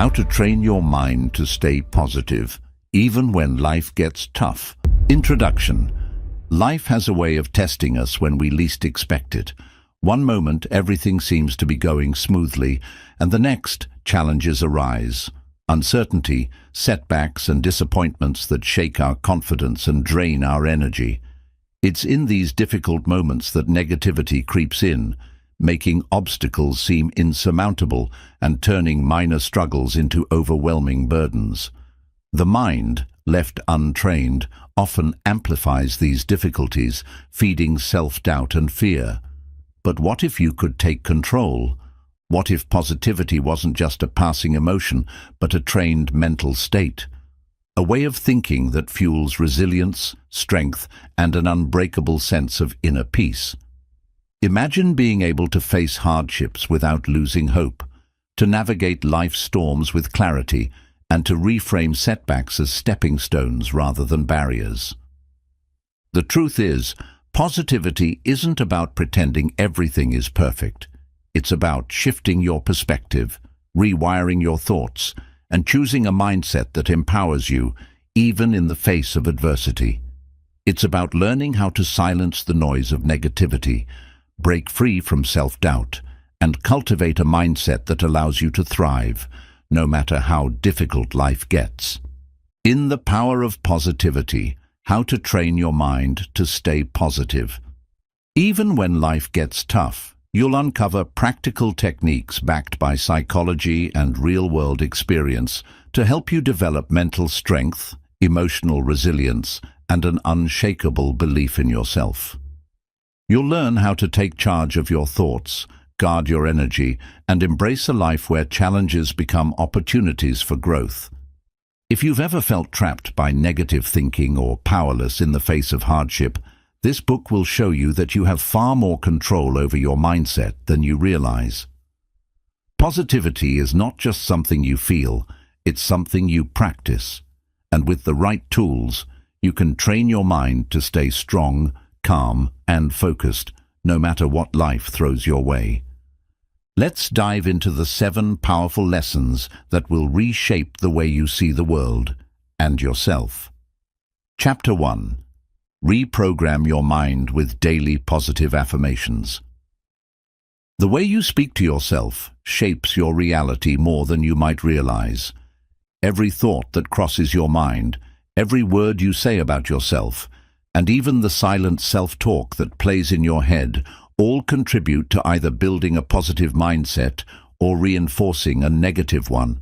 How to train your mind to stay positive, even when life gets tough. Introduction. Life has a way of testing us when we least expect it. One moment, everything seems to be going smoothly, and the next, challenges arise. Uncertainty, setbacks, and disappointments that shake our confidence and drain our energy. It's in these difficult moments that negativity creeps in, making obstacles seem insurmountable and turning minor struggles into overwhelming burdens. The mind, left untrained, often amplifies these difficulties, feeding self-doubt and fear. But what if you could take control? What if positivity wasn't just a passing emotion, but a trained mental state? A way of thinking that fuels resilience, strength, and an unbreakable sense of inner peace. Imagine being able to face hardships without losing hope, to navigate life's storms with clarity, and to reframe setbacks as stepping stones rather than barriers. The truth is, positivity isn't about pretending everything is perfect. It's about shifting your perspective, rewiring your thoughts, and choosing a mindset that empowers you, even in the face of adversity. It's about learning how to silence the noise of negativity, break free from self-doubt, and cultivate a mindset that allows you to thrive, no matter how difficult life gets. In The Power of Positivity, How to Train Your Mind to Stay Positive. Even when life gets tough, you'll uncover practical techniques backed by psychology and real-world experience to help you develop mental strength, emotional resilience, and an unshakable belief in yourself. You'll learn how to take charge of your thoughts, guard your energy, and embrace a life where challenges become opportunities for growth. If you've ever felt trapped by negative thinking or powerless in the face of hardship, this book will show you that you have far more control over your mindset than you realize. Positivity is not just something you feel, it's something you practice. And with the right tools, you can train your mind to stay strong, calm, and focused, no matter what life throws your way. Let's dive into the 7 powerful lessons that will reshape the way you see the world and yourself. Chapter 1. Reprogram your mind with daily positive affirmations. The way you speak to yourself shapes your reality more than you might realize. Every thought that crosses your mind, every word you say about yourself, and even the silent self-talk that plays in your head all contribute to either building a positive mindset or reinforcing a negative one.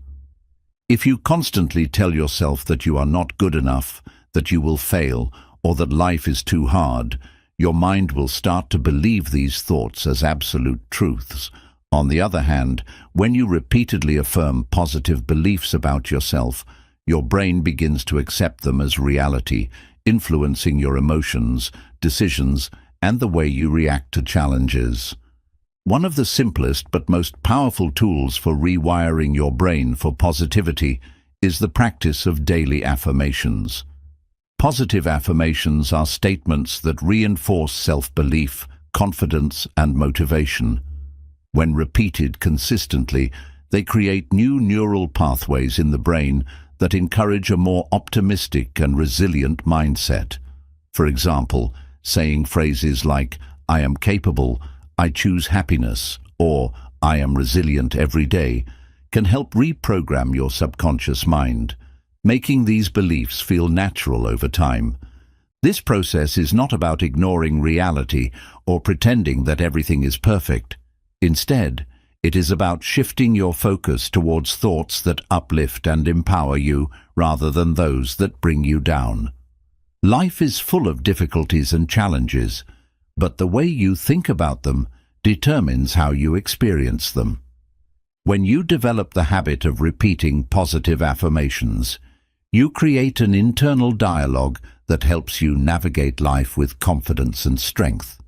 If you constantly tell yourself that you are not good enough, that you will fail, or that life is too hard, your mind will start to believe these thoughts as absolute truths. On the other hand, when you repeatedly affirm positive beliefs about yourself, your brain begins to accept them as reality, influencing your emotions, decisions, and the way you react to challenges. One of the simplest but most powerful tools for rewiring your brain for positivity is the practice of daily affirmations. Positive affirmations are statements that reinforce self-belief, confidence, and motivation. When repeated consistently, they create new neural pathways in the brain that encourage a more optimistic and resilient mindset. For example, saying phrases like, "I am capable," "I choose happiness," or "I am resilient every day," can help reprogram your subconscious mind, making these beliefs feel natural over time. This process is not about ignoring reality or pretending that everything is perfect. Instead, it is about shifting your focus towards thoughts that uplift and empower you rather than those that bring you down. Life is full of difficulties and challenges, but the way you think about them determines how you experience them. When you develop the habit of repeating positive affirmations, you create an internal dialogue that helps you navigate life with confidence and strength.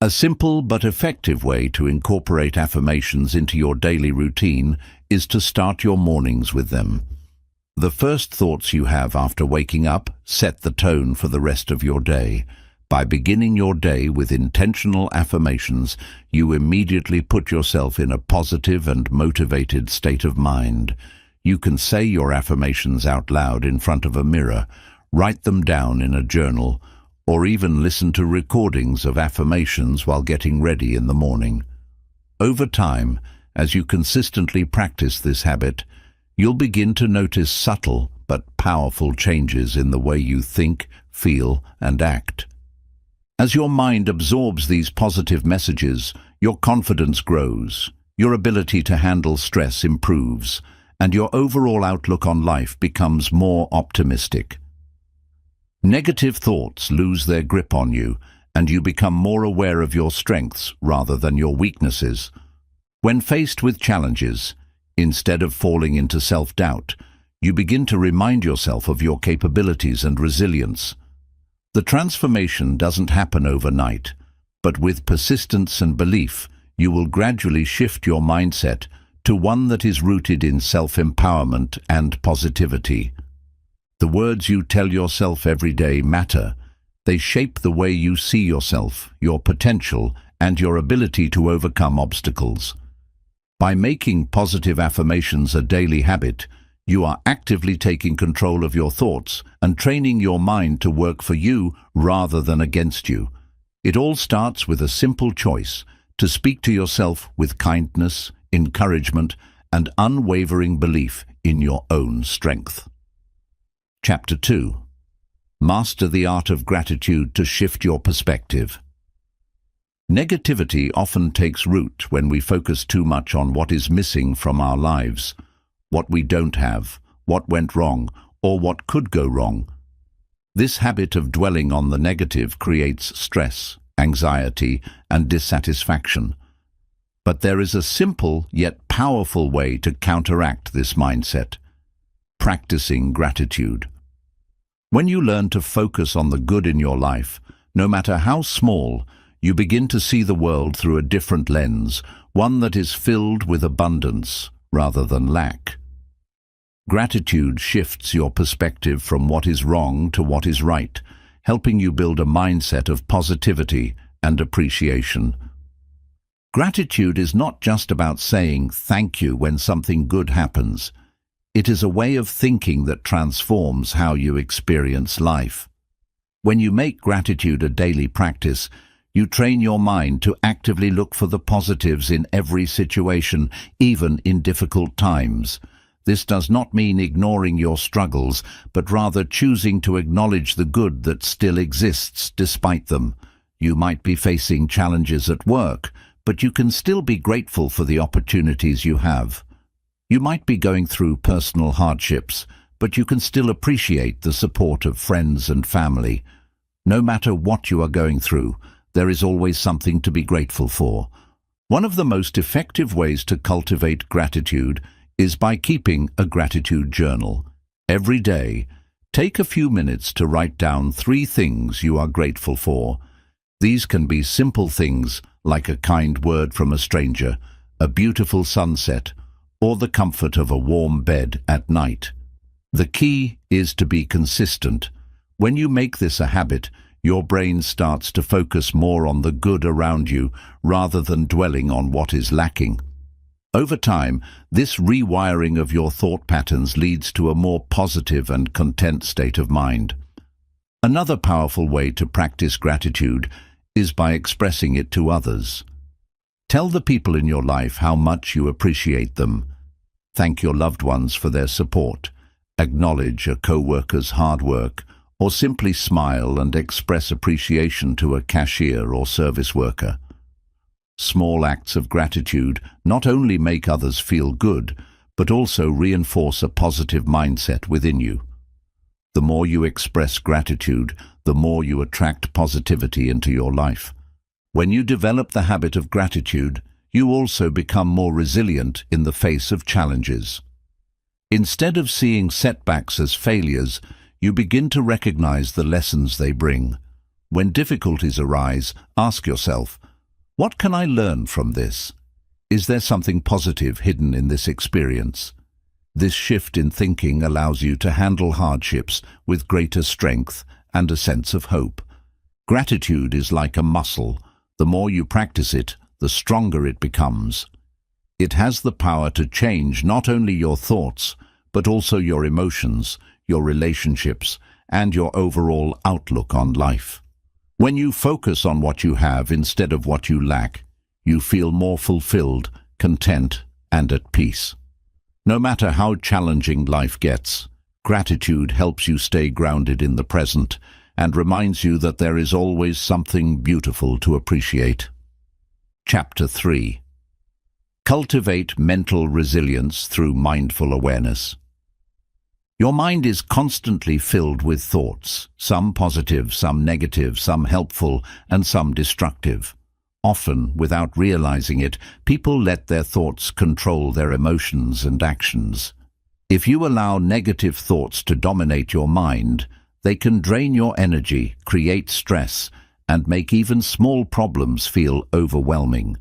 A simple but effective way to incorporate affirmations into your daily routine is to start your mornings with them. The first thoughts you have after waking up set the tone for the rest of your day. By beginning your day with intentional affirmations, you immediately put yourself in a positive and motivated state of mind. You can say your affirmations out loud in front of a mirror, write them down in a journal, or even listen to recordings of affirmations while getting ready in the morning. Over time, as you consistently practice this habit, you'll begin to notice subtle but powerful changes in the way you think, feel, and act. As your mind absorbs these positive messages, your confidence grows, your ability to handle stress improves, and your overall outlook on life becomes more optimistic. Negative thoughts lose their grip on you, and you become more aware of your strengths rather than your weaknesses. When faced with challenges, instead of falling into self-doubt, you begin to remind yourself of your capabilities and resilience. The transformation doesn't happen overnight, but with persistence and belief, you will gradually shift your mindset to one that is rooted in self-empowerment and positivity. The words you tell yourself every day matter. They shape the way you see yourself, your potential, and your ability to overcome obstacles. By making positive affirmations a daily habit, you are actively taking control of your thoughts and training your mind to work for you rather than against you. It all starts with a simple choice: to speak to yourself with kindness, encouragement, and unwavering belief in your own strength. Chapter 2. Master the art of gratitude to shift your perspective. Negativity often takes root when we focus too much on what is missing from our lives, what we don't have, what went wrong, or what could go wrong. This habit of dwelling on the negative creates stress, anxiety, and dissatisfaction. But there is a simple yet powerful way to counteract this mindset: practicing gratitude. When you learn to focus on the good in your life, no matter how small, you begin to see the world through a different lens, one that is filled with abundance rather than lack. Gratitude shifts your perspective from what is wrong to what is right, helping you build a mindset of positivity and appreciation. Gratitude is not just about saying thank you when something good happens. It is a way of thinking that transforms how you experience life. When you make gratitude a daily practice, you train your mind to actively look for the positives in every situation, even in difficult times. This does not mean ignoring your struggles, but rather choosing to acknowledge the good that still exists despite them. You might be facing challenges at work, but you can still be grateful for the opportunities you have. You might be going through personal hardships, but you can still appreciate the support of friends and family. No matter what you are going through, there is always something to be grateful for. One of the most effective ways to cultivate gratitude is by keeping a gratitude journal. Every day, take a few minutes to write down 3 things you are grateful for. These can be simple things like a kind word from a stranger, a beautiful sunset, or the comfort of a warm bed at night. The key is to be consistent. When you make this a habit, your brain starts to focus more on the good around you rather than dwelling on what is lacking. Over time, this rewiring of your thought patterns leads to a more positive and content state of mind. Another powerful way to practice gratitude is by expressing it to others. Tell the people in your life how much you appreciate them. Thank your loved ones for their support. Acknowledge a co-worker's hard work, or simply smile and express appreciation to a cashier or service worker. Small acts of gratitude not only make others feel good, but also reinforce a positive mindset within you. The more you express gratitude, the more you attract positivity into your life. When you develop the habit of gratitude, you also become more resilient in the face of challenges. Instead of seeing setbacks as failures, you begin to recognize the lessons they bring. When difficulties arise, ask yourself, what can I learn from this? Is there something positive hidden in this experience? This shift in thinking allows you to handle hardships with greater strength and a sense of hope. Gratitude is like a muscle. The more you practice it, the stronger it becomes. It has the power to change not only your thoughts, but also your emotions, your relationships, and your overall outlook on life. When you focus on what you have instead of what you lack, you feel more fulfilled, content, and at peace. No matter how challenging life gets, gratitude helps you stay grounded in the present and reminds you that there is always something beautiful to appreciate. Chapter 3. Cultivate mental resilience through mindful awareness. Your mind is constantly filled with thoughts, some positive, some negative, some helpful, and some destructive. Often, without realizing it, people let their thoughts control their emotions and actions. If you allow negative thoughts to dominate your mind, they can drain your energy, create stress, and make even small problems feel overwhelming.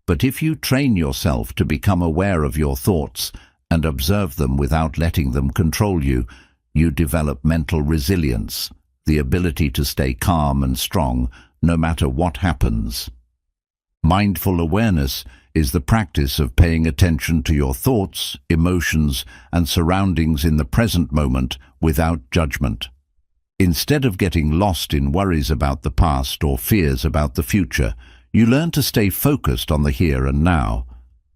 But if you train yourself to become aware of your thoughts and observe them without letting them control you, you develop mental resilience, the ability to stay calm and strong no matter what happens. Mindful awareness is the practice of paying attention to your thoughts, emotions, and surroundings in the present moment without judgment. Instead of getting lost in worries about the past or fears about the future, you learn to stay focused on the here and now.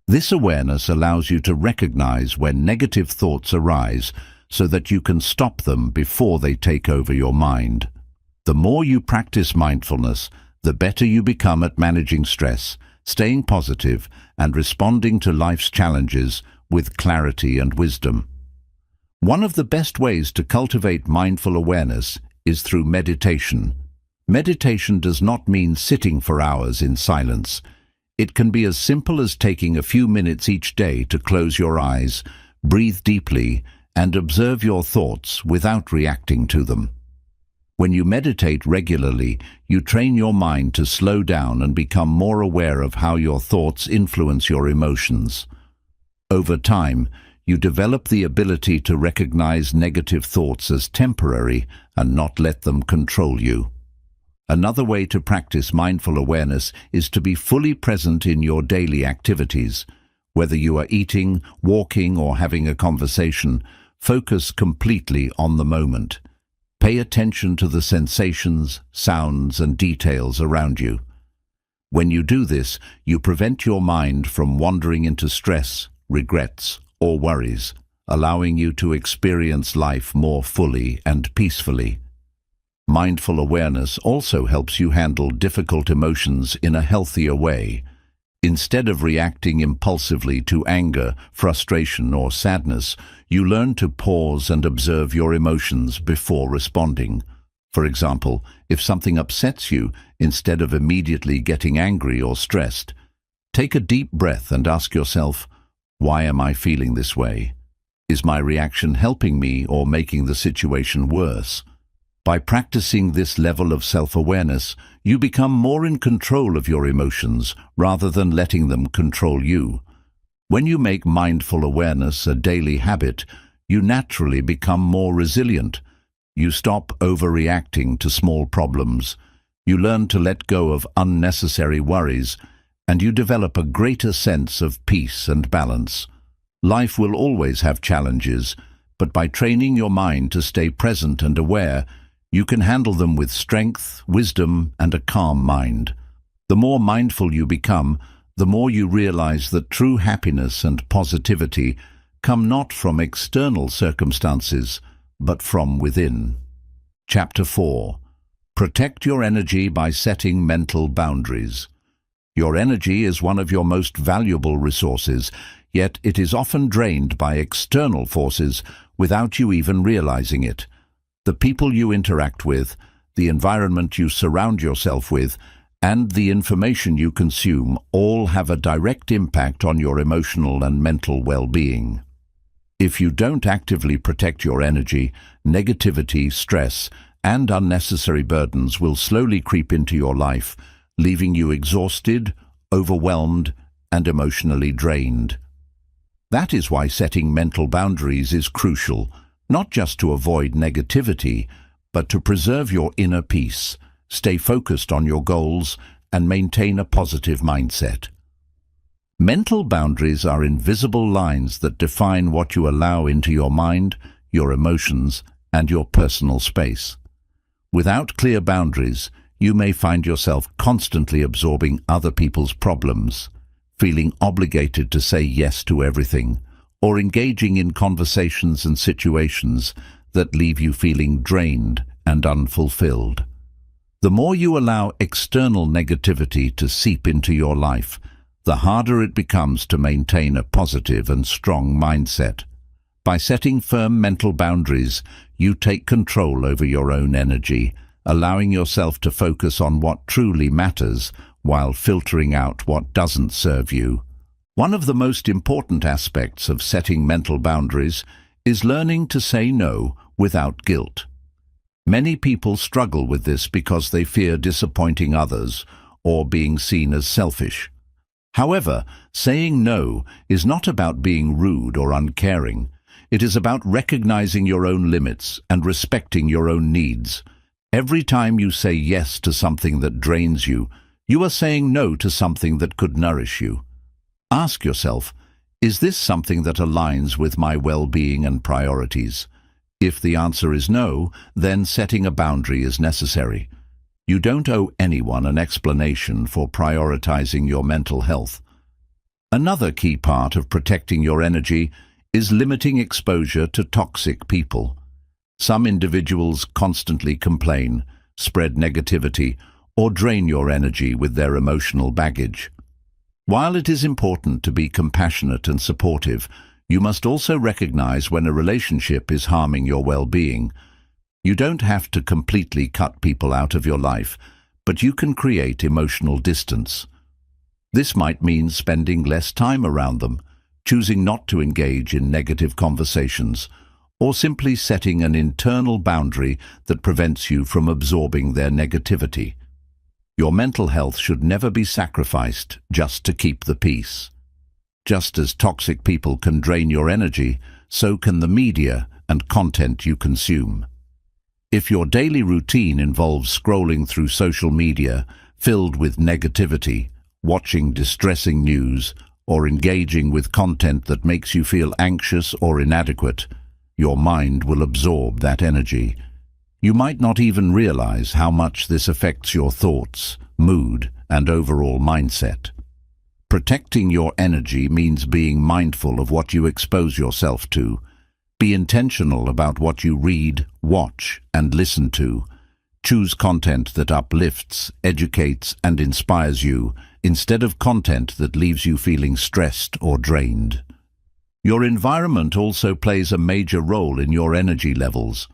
This awareness allows you to recognize when negative thoughts arise so that you can stop them before they take over your mind. The more you practice mindfulness, the better you become at managing stress, staying positive, and responding to life's challenges with clarity and wisdom. One of the best ways to cultivate mindful awareness is through meditation. Meditation does not mean sitting for hours in silence. It can be as simple as taking a few minutes each day to close your eyes, breathe deeply, and observe your thoughts without reacting to them. When you meditate regularly, you train your mind to slow down and become more aware of how your thoughts influence your emotions. Over time, you develop the ability to recognize negative thoughts as temporary and not let them control you. Another way to practice mindful awareness is to be fully present in your daily activities. Whether you are eating, walking, or having a conversation, focus completely on the moment. Pay attention to the sensations, sounds, and details around you. When you do this, you prevent your mind from wandering into stress, regrets, or worries, allowing you to experience life more fully and peacefully. Mindful awareness also helps you handle difficult emotions in a healthier way. Instead of reacting impulsively to anger, frustration, or sadness, you learn to pause and observe your emotions before responding. For example, if something upsets you, instead of immediately getting angry or stressed, take a deep breath and ask yourself, why am I feeling this way? Is my reaction helping me or making the situation worse? By practicing this level of self-awareness, you become more in control of your emotions rather than letting them control you. When you make mindful awareness a daily habit, you naturally become more resilient. You stop overreacting to small problems. You learn to let go of unnecessary worries, and you develop a greater sense of peace and balance. Life will always have challenges, but by training your mind to stay present and aware, you can handle them with strength, wisdom, and a calm mind. The more mindful you become, the more you realize that true happiness and positivity come not from external circumstances, but from within. Chapter 4. Protect your energy by setting mental boundaries. Your energy is one of your most valuable resources, yet it is often drained by external forces without you even realizing it. The people you interact with, the environment you surround yourself with, and the information you consume all have a direct impact on your emotional and mental well-being. If you don't actively protect your energy, negativity, stress, and unnecessary burdens will slowly creep into your life, leaving you exhausted, overwhelmed, and emotionally drained. That is why setting mental boundaries is crucial, not just to avoid negativity, but to preserve your inner peace, stay focused on your goals, and maintain a positive mindset. Mental boundaries are invisible lines that define what you allow into your mind, your emotions, and your personal space. Without clear boundaries, you may find yourself constantly absorbing other people's problems, feeling obligated to say yes to everything, or engaging in conversations and situations that leave you feeling drained and unfulfilled. The more you allow external negativity to seep into your life, the harder it becomes to maintain a positive and strong mindset. By setting firm mental boundaries, you take control over your own energy, allowing yourself to focus on what truly matters while filtering out what doesn't serve you. One of the most important aspects of setting mental boundaries is learning to say no without guilt. Many people struggle with this because they fear disappointing others or being seen as selfish. However, saying no is not about being rude or uncaring. It is about recognizing your own limits and respecting your own needs. Every time you say yes to something that drains you, you are saying no to something that could nourish you. Ask yourself, is this something that aligns with my well-being and priorities? If the answer is no, then setting a boundary is necessary. You don't owe anyone an explanation for prioritizing your mental health. Another key part of protecting your energy is limiting exposure to toxic people. Some individuals constantly complain, spread negativity, or drain your energy with their emotional baggage. While it is important to be compassionate and supportive, you must also recognize when a relationship is harming your well-being. You don't have to completely cut people out of your life, but you can create emotional distance. This might mean spending less time around them, choosing not to engage in negative conversations, or simply setting an internal boundary that prevents you from absorbing their negativity. Your mental health should never be sacrificed just to keep the peace. Just as toxic people can drain your energy, so can the media and content you consume. If your daily routine involves scrolling through social media filled with negativity, watching distressing news, or engaging with content that makes you feel anxious or inadequate, your mind will absorb that energy. You might not even realize how much this affects your thoughts, mood, and overall mindset. Protecting your energy means being mindful of what you expose yourself to. Be intentional about what you read, watch, and listen to. Choose content that uplifts, educates, and inspires you, instead of content that leaves you feeling stressed or drained. Your environment also plays a major role in your energy levels.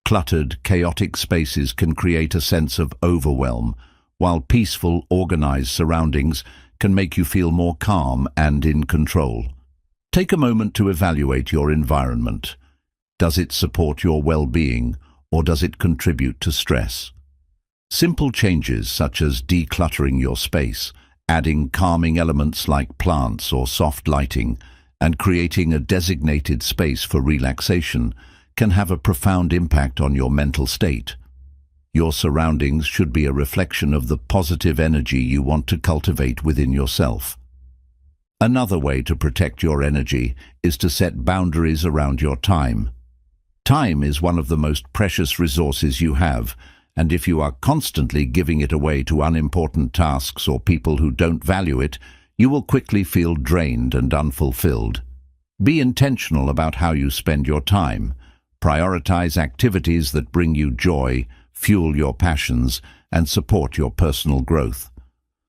Cluttered, chaotic spaces can create a sense of overwhelm, while peaceful, organized surroundings can make you feel more calm and in control. Take a moment to evaluate your environment. Does it support your well-being, or does it contribute to stress? Simple changes such as decluttering your space, adding calming elements like plants or soft lighting, and creating a designated space for relaxation can have a profound impact on your mental state. Your surroundings should be a reflection of the positive energy you want to cultivate within yourself. Another way to protect your energy is to set boundaries around your time. Time is one of the most precious resources you have, and if you are constantly giving it away to unimportant tasks or people who don't value it, you will quickly feel drained and unfulfilled. Be intentional about how you spend your time. Prioritize activities that bring you joy, fuel your passions, and support your personal growth.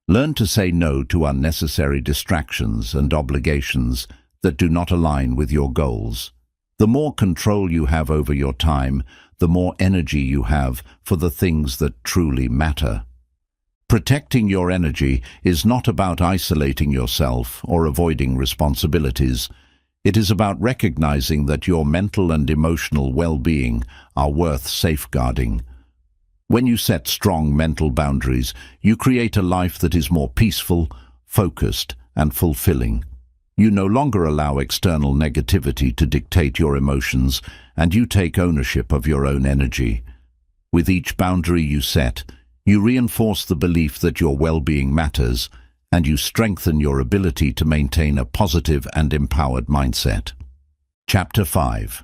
Learn to say no to unnecessary distractions and obligations that do not align with your goals. The more control you have over your time, the more energy you have for the things that truly matter. Protecting your energy is not about isolating yourself or avoiding responsibilities. It is about recognizing that your mental and emotional well-being are worth safeguarding. When you set strong mental boundaries, you create a life that is more peaceful, focused, and fulfilling. You no longer allow external negativity to dictate your emotions, and you take ownership of your own energy. With each boundary you set, you reinforce the belief that your well-being matters, and you strengthen your ability to maintain a positive and empowered mindset. Chapter 5.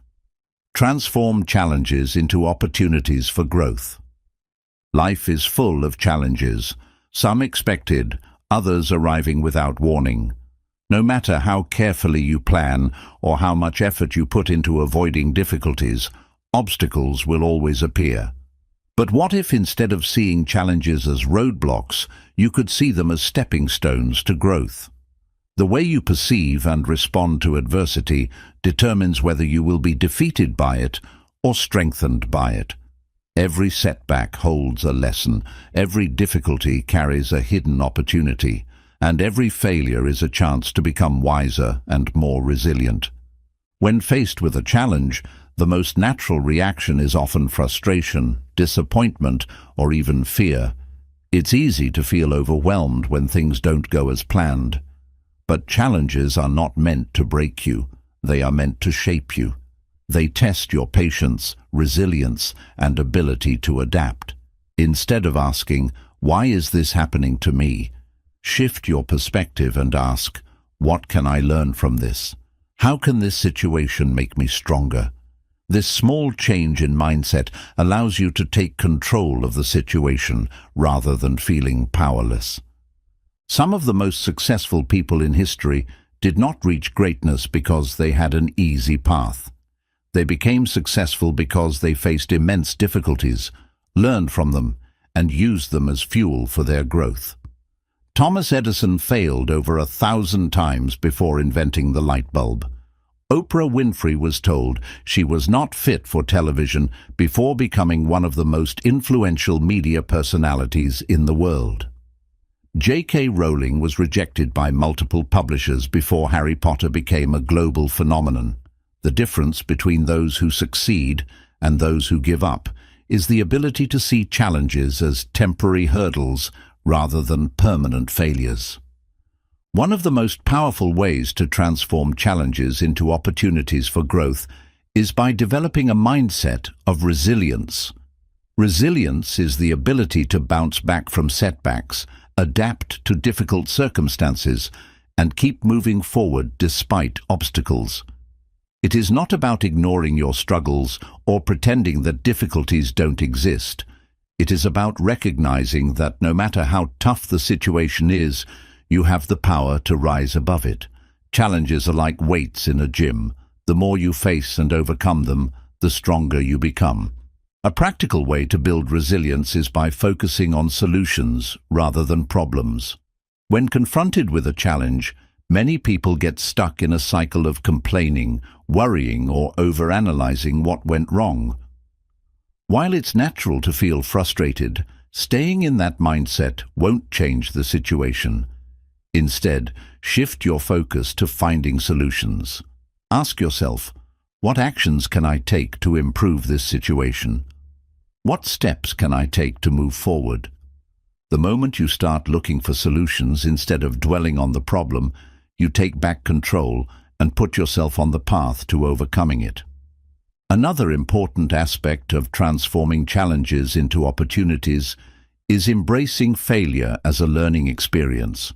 Transform challenges into opportunities for growth. Life is full of challenges, some expected, others arriving without warning. No matter how carefully you plan or how much effort you put into avoiding difficulties, obstacles will always appear. But what if instead of seeing challenges as roadblocks, you could see them as stepping stones to growth? The way you perceive and respond to adversity determines whether you will be defeated by it or strengthened by it. Every setback holds a lesson, every difficulty carries a hidden opportunity, and every failure is a chance to become wiser and more resilient. When faced with a challenge, the most natural reaction is often frustration, disappointment, or even fear. It's easy to feel overwhelmed when things don't go as planned. But challenges are not meant to break you, they are meant to shape you. They test your patience, resilience, and ability to adapt. Instead of asking, "Why is this happening to me?" shift your perspective and ask, "What can I learn from this? How can this situation make me stronger?" This small change in mindset allows you to take control of the situation rather than feeling powerless. Some of the most successful people in history did not reach greatness because they had an easy path. They became successful because they faced immense difficulties, learned from them, and used them as fuel for their growth. Thomas Edison failed over 1,000 times before inventing the light bulb. Oprah Winfrey was told she was not fit for television before becoming one of the most influential media personalities in the world. J.K. Rowling was rejected by multiple publishers before Harry Potter became a global phenomenon. The difference between those who succeed and those who give up is the ability to see challenges as temporary hurdles rather than permanent failures. One of the most powerful ways to transform challenges into opportunities for growth is by developing a mindset of resilience. Resilience is the ability to bounce back from setbacks, adapt to difficult circumstances, and keep moving forward despite obstacles. It is not about ignoring your struggles or pretending that difficulties don't exist. It is about recognizing that no matter how tough the situation is, you have the power to rise above it. Challenges are like weights in a gym. The more you face and overcome them, the stronger you become. A practical way to build resilience is by focusing on solutions rather than problems. When confronted with a challenge, many people get stuck in a cycle of complaining, worrying, or overanalyzing what went wrong. While it's natural to feel frustrated, staying in that mindset won't change the situation. Instead, shift your focus to finding solutions. Ask yourself, what actions can I take to improve this situation? What steps can I take to move forward? The moment you start looking for solutions instead of dwelling on the problem, you take back control and put yourself on the path to overcoming it. Another important aspect of transforming challenges into opportunities is embracing failure as a learning experience.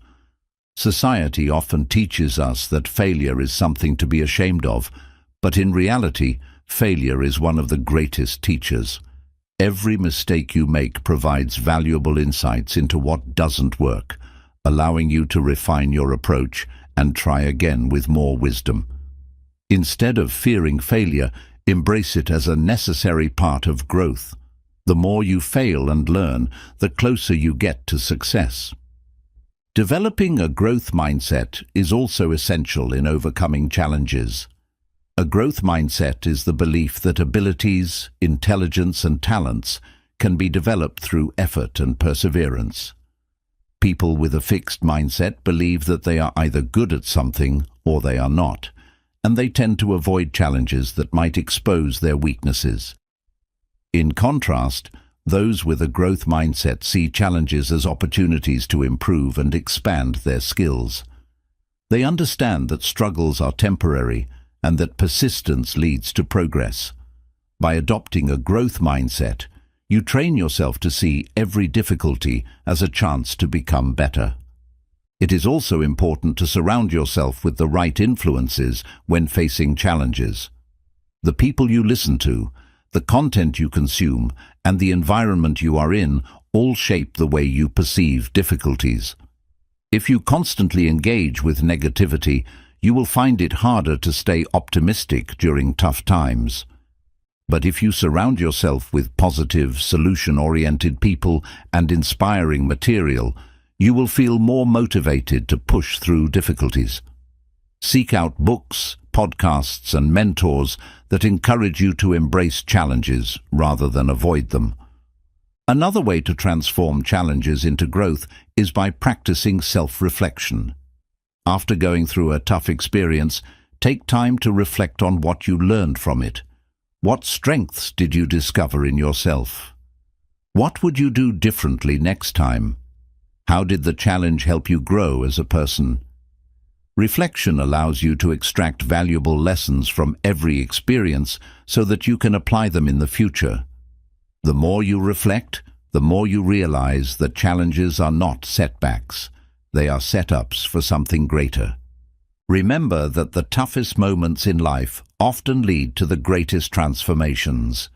Society often teaches us that failure is something to be ashamed of, but in reality, failure is one of the greatest teachers. Every mistake you make provides valuable insights into what doesn't work, allowing you to refine your approach and try again with more wisdom. Instead of fearing failure, embrace it as a necessary part of growth. The more you fail and learn, the closer you get to success. Developing a growth mindset is also essential in overcoming challenges. A growth mindset is the belief that abilities, intelligence, and talents can be developed through effort and perseverance. People with a fixed mindset believe that they are either good at something or they are not, and they tend to avoid challenges that might expose their weaknesses. In contrast, those with a growth mindset see challenges as opportunities to improve and expand their skills. They understand that struggles are temporary and that persistence leads to progress. By adopting a growth mindset, you train yourself to see every difficulty as a chance to become better. It is also important to surround yourself with the right influences when facing challenges. The people you listen to, the content you consume, and the environment you are in all shape the way you perceive difficulties. If you constantly engage with negativity, you will find it harder to stay optimistic during tough times. But if you surround yourself with positive, solution-oriented people and inspiring material, you will feel more motivated to push through difficulties. Seek out books, podcasts, and mentors that encourage you to embrace challenges rather than avoid them. Another way to transform challenges into growth is by practicing self-reflection. After going through a tough experience, take time to reflect on what you learned from it. What strengths did you discover in yourself? What would you do differently next time? How did the challenge help you grow as a person? Reflection allows you to extract valuable lessons from every experience so that you can apply them in the future. The more you reflect, the more you realize that challenges are not setbacks. They are setups for something greater. Remember that the toughest moments in life often lead to the greatest transformations.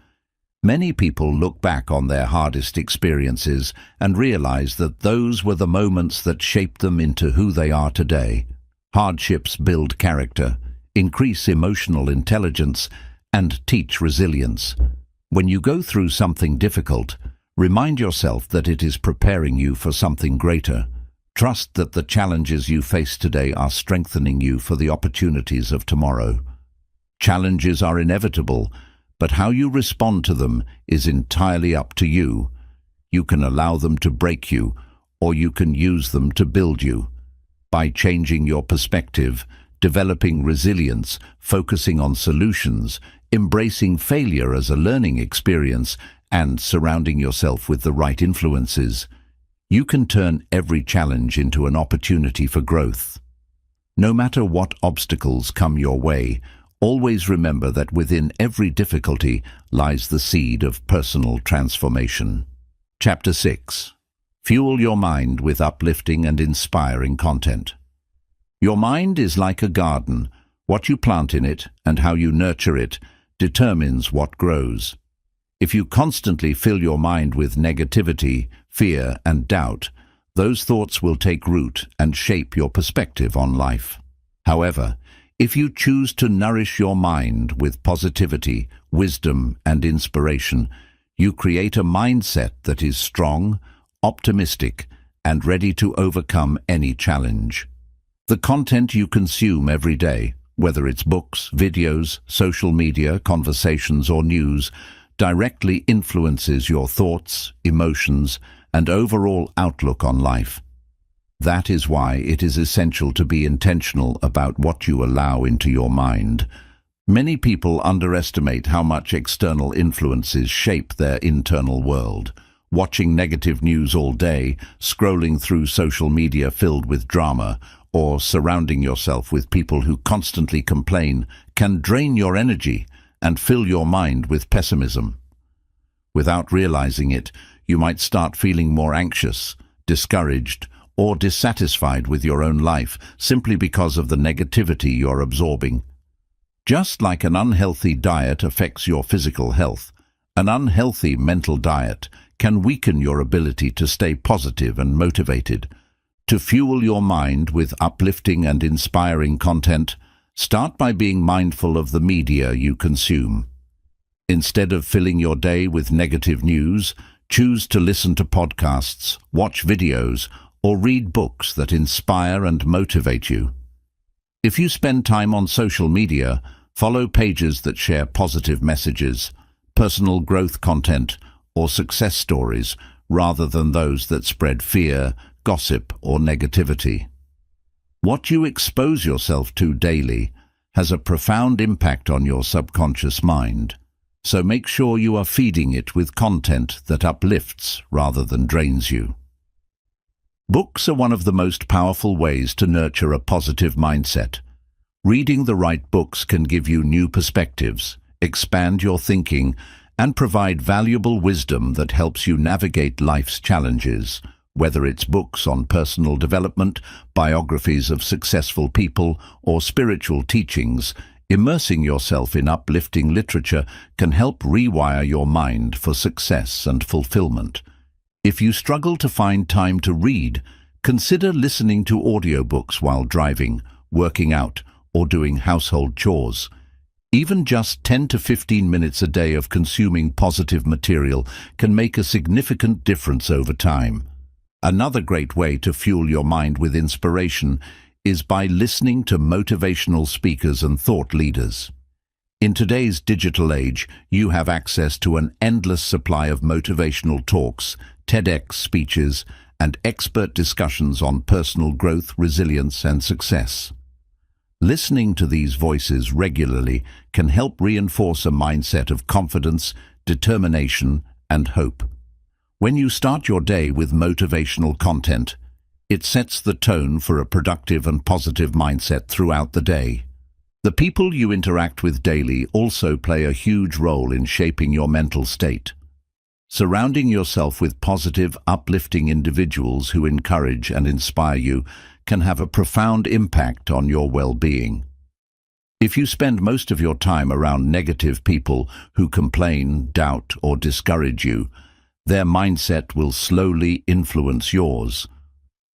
Many people look back on their hardest experiences and realize that those were the moments that shaped them into who they are today. Hardships build character, increase emotional intelligence, and teach resilience. When you go through something difficult, remind yourself that it is preparing you for something greater. Trust that the challenges you face today are strengthening you for the opportunities of tomorrow. Challenges are inevitable, but how you respond to them is entirely up to you. You can allow them to break you, or you can use them to build you. By changing your perspective, developing resilience, focusing on solutions, embracing failure as a learning experience, and surrounding yourself with the right influences, you can turn every challenge into an opportunity for growth. No matter what obstacles come your way, always remember that within every difficulty lies the seed of personal transformation. Chapter 6. Fuel your mind with uplifting and inspiring content. Your mind is like a garden. What you plant in it and how you nurture it determines what grows. If you constantly fill your mind with negativity, fear, and doubt, those thoughts will take root and shape your perspective on life. However, if you choose to nourish your mind with positivity, wisdom, and inspiration, you create a mindset that is strong, optimistic, and ready to overcome any challenge. The content you consume every day, whether it's books, videos, social media, conversations, or news, directly influences your thoughts, emotions, and overall outlook on life. That is why it is essential to be intentional about what you allow into your mind. Many people underestimate how much external influences shape their internal world. Watching negative news all day, scrolling through social media filled with drama, or surrounding yourself with people who constantly complain can drain your energy and fill your mind with pessimism. Without realizing it, you might start feeling more anxious, discouraged, or dissatisfied with your own life simply because of the negativity you're absorbing. Just like an unhealthy diet affects your physical health, an unhealthy mental diet can weaken your ability to stay positive and motivated. To fuel your mind with uplifting and inspiring content, start by being mindful of the media you consume. Instead of filling your day with negative news, choose to listen to podcasts, watch videos, or read books that inspire and motivate you. If you spend time on social media, follow pages that share positive messages, personal growth content, or success stories, rather than those that spread fear, gossip, or negativity. What you expose yourself to daily has a profound impact on your subconscious mind, so make sure you are feeding it with content that uplifts rather than drains you. Books are one of the most powerful ways to nurture a positive mindset. Reading the right books can give you new perspectives, expand your thinking, and provide valuable wisdom that helps you navigate life's challenges. Whether it's books on personal development, biographies of successful people, or spiritual teachings, immersing yourself in uplifting literature can help rewire your mind for success and fulfillment. If you struggle to find time to read, consider listening to audiobooks while driving, working out, or doing household chores. Even just 10 to 15 minutes a day of consuming positive material can make a significant difference over time. Another great way to fuel your mind with inspiration is by listening to motivational speakers and thought leaders. In today's digital age, you have access to an endless supply of motivational talks, TEDx speeches, and expert discussions on personal growth, resilience, and success. Listening to these voices regularly can help reinforce a mindset of confidence, determination, and hope. When you start your day with motivational content, it sets the tone for a productive and positive mindset throughout the day. The people you interact with daily also play a huge role in shaping your mental state. Surrounding yourself with positive, uplifting individuals who encourage and inspire you can have a profound impact on your well-being. If you spend most of your time around negative people who complain, doubt, or discourage you, their mindset will slowly influence yours.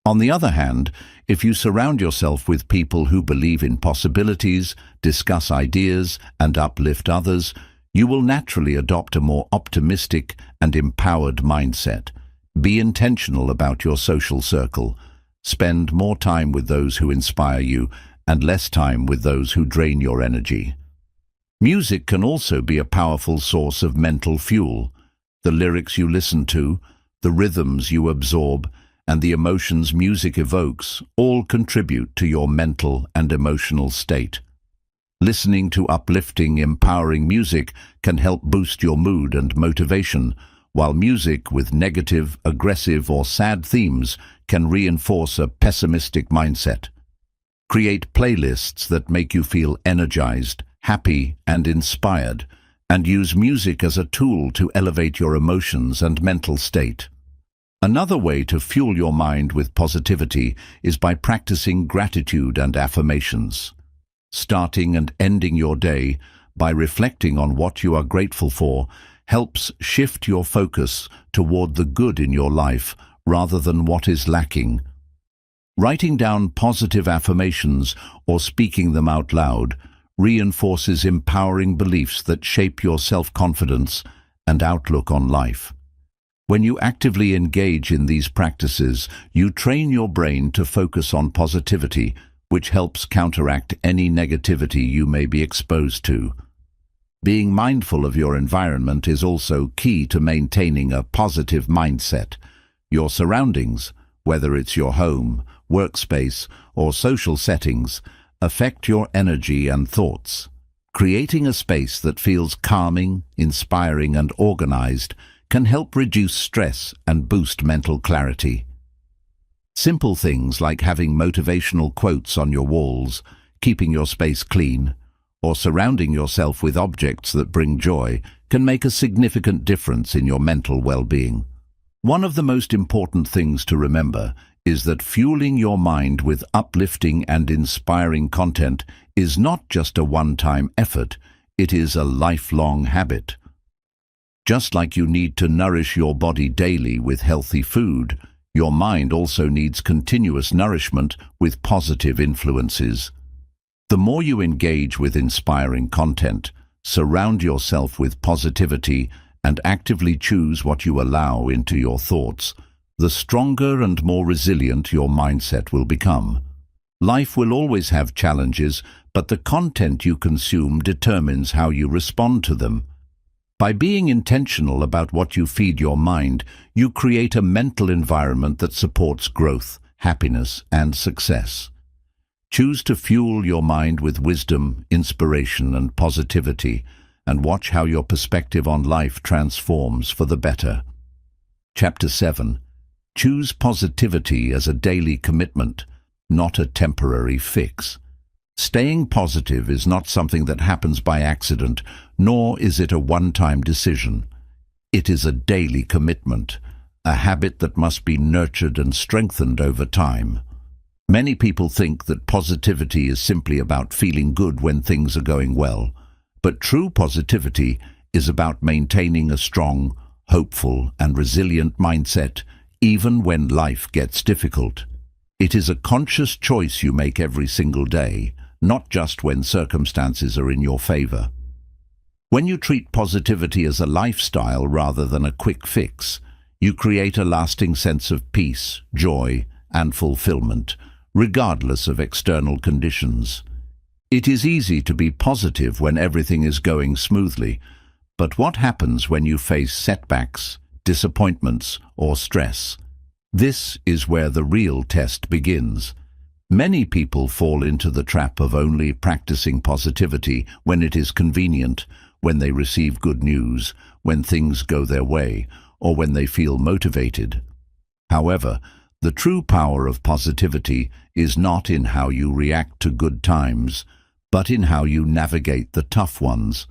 On the other hand, if you surround yourself with people who believe in possibilities, discuss ideas, and uplift others, you will naturally adopt a more optimistic and empowered mindset. Be intentional about your social circle. Spend more time with those who inspire you and less time with those who drain your energy. Music can also be a powerful source of mental fuel. The lyrics you listen to, the rhythms you absorb, and the emotions music evokes all contribute to your mental and emotional state. Listening to uplifting, empowering music can help boost your mood and motivation, while music with negative, aggressive, or sad themes can reinforce a pessimistic mindset. Create playlists that make you feel energized, happy, and inspired, and use music as a tool to elevate your emotions and mental state. Another way to fuel your mind with positivity is by practicing gratitude and affirmations. Starting and ending your day by reflecting on what you are grateful for helps shift your focus toward the good in your life rather than what is lacking. Writing down positive affirmations or speaking them out loud reinforces empowering beliefs that shape your self-confidence and outlook on life. When you actively engage in these practices, you train your brain to focus on positivity, which helps counteract any negativity you may be exposed to. Being mindful of your environment is also key to maintaining a positive mindset. Your surroundings, whether it's your home, workspace, or social settings, affect your energy and thoughts. Creating a space that feels calming, inspiring, and organized can help reduce stress and boost mental clarity. Simple things like having motivational quotes on your walls, keeping your space clean, or surrounding yourself with objects that bring joy can make a significant difference in your mental well-being. One of the most important things to remember is that fueling your mind with uplifting and inspiring content is not just a one-time effort, it is a lifelong habit. Just like you need to nourish your body daily with healthy food, your mind also needs continuous nourishment with positive influences. The more you engage with inspiring content, surround yourself with positivity, and actively choose what you allow into your thoughts, the stronger and more resilient your mindset will become. Life will always have challenges, but the content you consume determines how you respond to them. By being intentional about what you feed your mind, you create a mental environment that supports growth, happiness, and success. Choose to fuel your mind with wisdom, inspiration, and positivity, and watch how your perspective on life transforms for the better. Chapter 7. Choose positivity as a daily commitment, not a temporary fix. Staying positive is not something that happens by accident, nor is it a one-time decision. It is a daily commitment, a habit that must be nurtured and strengthened over time. Many people think that positivity is simply about feeling good when things are going well, but true positivity is about maintaining a strong, hopeful, and resilient mindset even when life gets difficult. It is a conscious choice you make every single day, not just when circumstances are in your favor. When you treat positivity as a lifestyle rather than a quick fix, you create a lasting sense of peace, joy, and fulfillment, regardless of external conditions. It is easy to be positive when everything is going smoothly, but what happens when you face setbacks, disappointments, or stress? This is where the real test begins. Many people fall into the trap of only practicing positivity when it is convenient, when they receive good news, when things go their way, or when they feel motivated. However, the true power of positivity is not in how you react to good times, but in how you navigate the tough ones.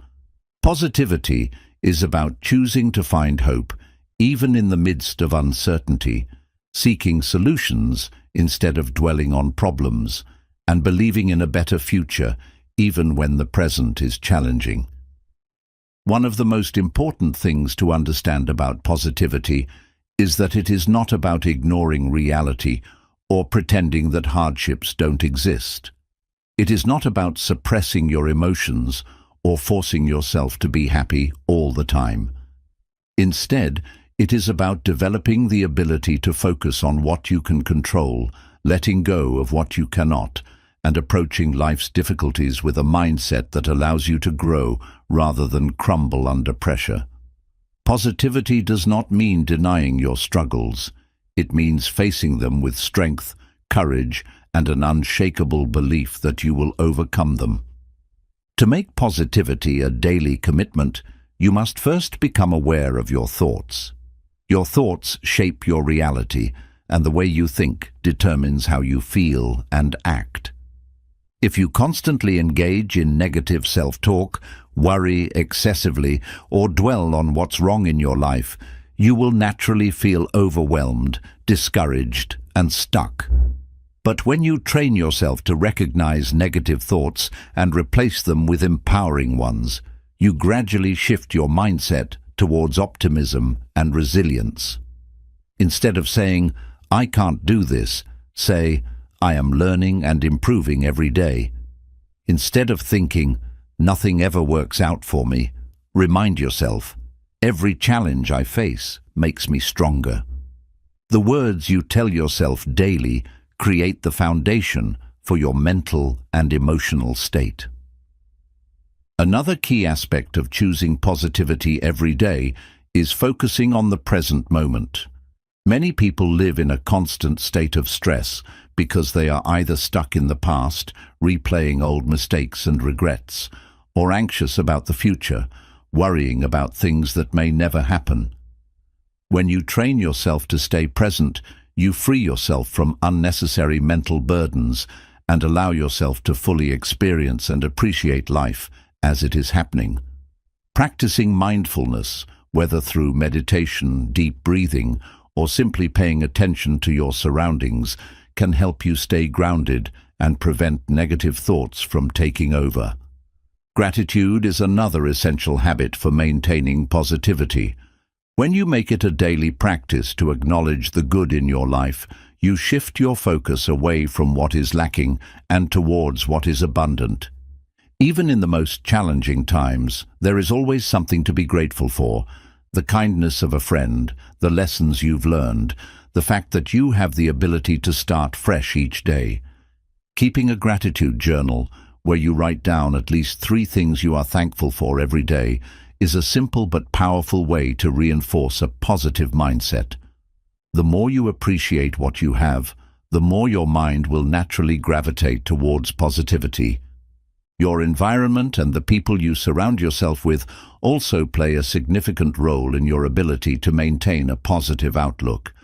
Positivity is about choosing to find hope, even in the midst of uncertainty, seeking solutions instead of dwelling on problems, and believing in a better future, even when the present is challenging. One of the most important things to understand about positivity is that it is not about ignoring reality or pretending that hardships don't exist. It is not about suppressing your emotions or forcing yourself to be happy all the time. Instead, it is about developing the ability to focus on what you can control, letting go of what you cannot, and approaching life's difficulties with a mindset that allows you to grow rather than crumble under pressure. Positivity does not mean denying your struggles. It means facing them with strength, courage, and an unshakable belief that you will overcome them. To make positivity a daily commitment, you must first become aware of your thoughts. Your thoughts shape your reality, and the way you think determines how you feel and act. If you constantly engage in negative self-talk, worry excessively, or dwell on what's wrong in your life, you will naturally feel overwhelmed, discouraged, and stuck. But when you train yourself to recognize negative thoughts and replace them with empowering ones, you gradually shift your mindset towards optimism and resilience. Instead of saying, "I can't do this," say, "I am learning and improving every day." Instead of thinking, "Nothing ever works out for me," remind yourself, "Every challenge I face makes me stronger." The words you tell yourself daily create the foundation for your mental and emotional state. Another key aspect of choosing positivity every day is focusing on the present moment. Many people live in a constant state of stress because they are either stuck in the past, replaying old mistakes and regrets, or anxious about the future, worrying about things that may never happen. When you train yourself to stay present, you free yourself from unnecessary mental burdens and allow yourself to fully experience and appreciate life as it is happening. Practicing mindfulness, whether through meditation, deep breathing, or simply paying attention to your surroundings, can help you stay grounded and prevent negative thoughts from taking over. Gratitude is another essential habit for maintaining positivity. When you make it a daily practice to acknowledge the good in your life, you shift your focus away from what is lacking and towards what is abundant. Even in the most challenging times, there is always something to be grateful for: the kindness of a friend, the lessons you've learned, the fact that you have the ability to start fresh each day. Keeping a gratitude journal, where you write down at least 3 things you are thankful for every day, is a simple but powerful way to reinforce a positive mindset. The more you appreciate what you have, the more your mind will naturally gravitate towards positivity. Your environment and the people you surround yourself with also play a significant role in your ability to maintain a positive outlook.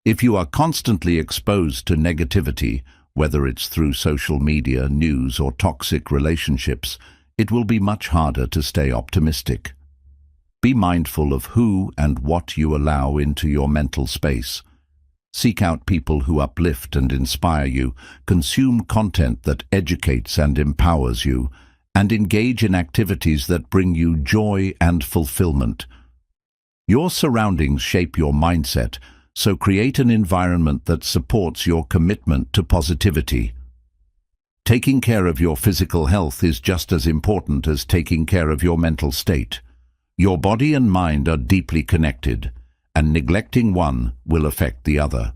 If you are constantly exposed to negativity, whether it's through social media, news, or toxic relationships, it will be much harder to stay optimistic. Be mindful of who and what you allow into your mental space. Seek out people who uplift and inspire you, consume content that educates and empowers you, and engage in activities that bring you joy and fulfillment. Your surroundings shape your mindset, so create an environment that supports your commitment to positivity. Taking care of your physical health is just as important as taking care of your mental state. Your body and mind are deeply connected, and neglecting one will affect the other.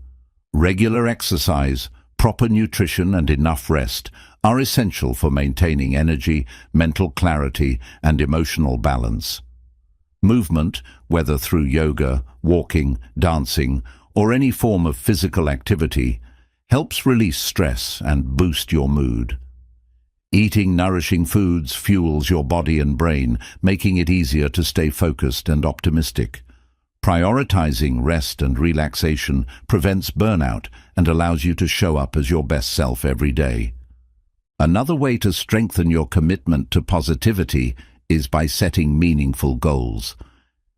Regular exercise, proper nutrition, and enough rest are essential for maintaining energy, mental clarity, and emotional balance. Movement, whether through yoga, walking, dancing, or any form of physical activity, helps release stress and boost your mood. Eating nourishing foods fuels your body and brain, making it easier to stay focused and optimistic. Prioritizing rest and relaxation prevents burnout and allows you to show up as your best self every day. Another way to strengthen your commitment to positivity is by setting meaningful goals.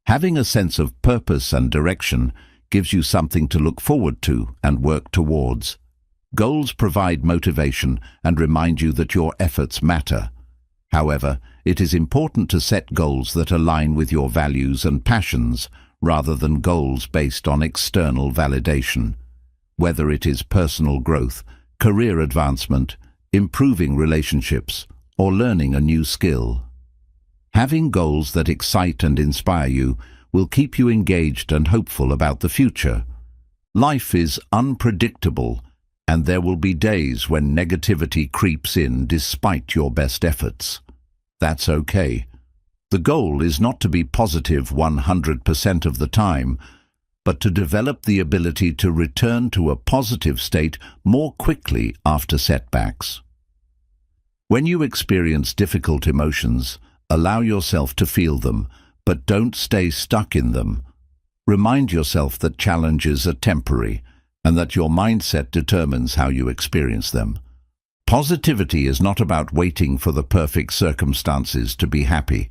Having a sense of purpose and direction gives you something to look forward to and work towards. Goals provide motivation and remind you that your efforts matter. However, it is important to set goals that align with your values and passions rather than goals based on external validation. Whether it is personal growth, career advancement, improving relationships, or learning a new skill. Having goals that excite and inspire you will keep you engaged and hopeful about the future. Life is unpredictable, and there will be days when negativity creeps in despite your best efforts. That's okay. The goal is not to be positive 100% of the time, but to develop the ability to return to a positive state more quickly after setbacks. When you experience difficult emotions, allow yourself to feel them, but don't stay stuck in them. Remind yourself that challenges are temporary and that your mindset determines how you experience them. Positivity is not about waiting for the perfect circumstances to be happy.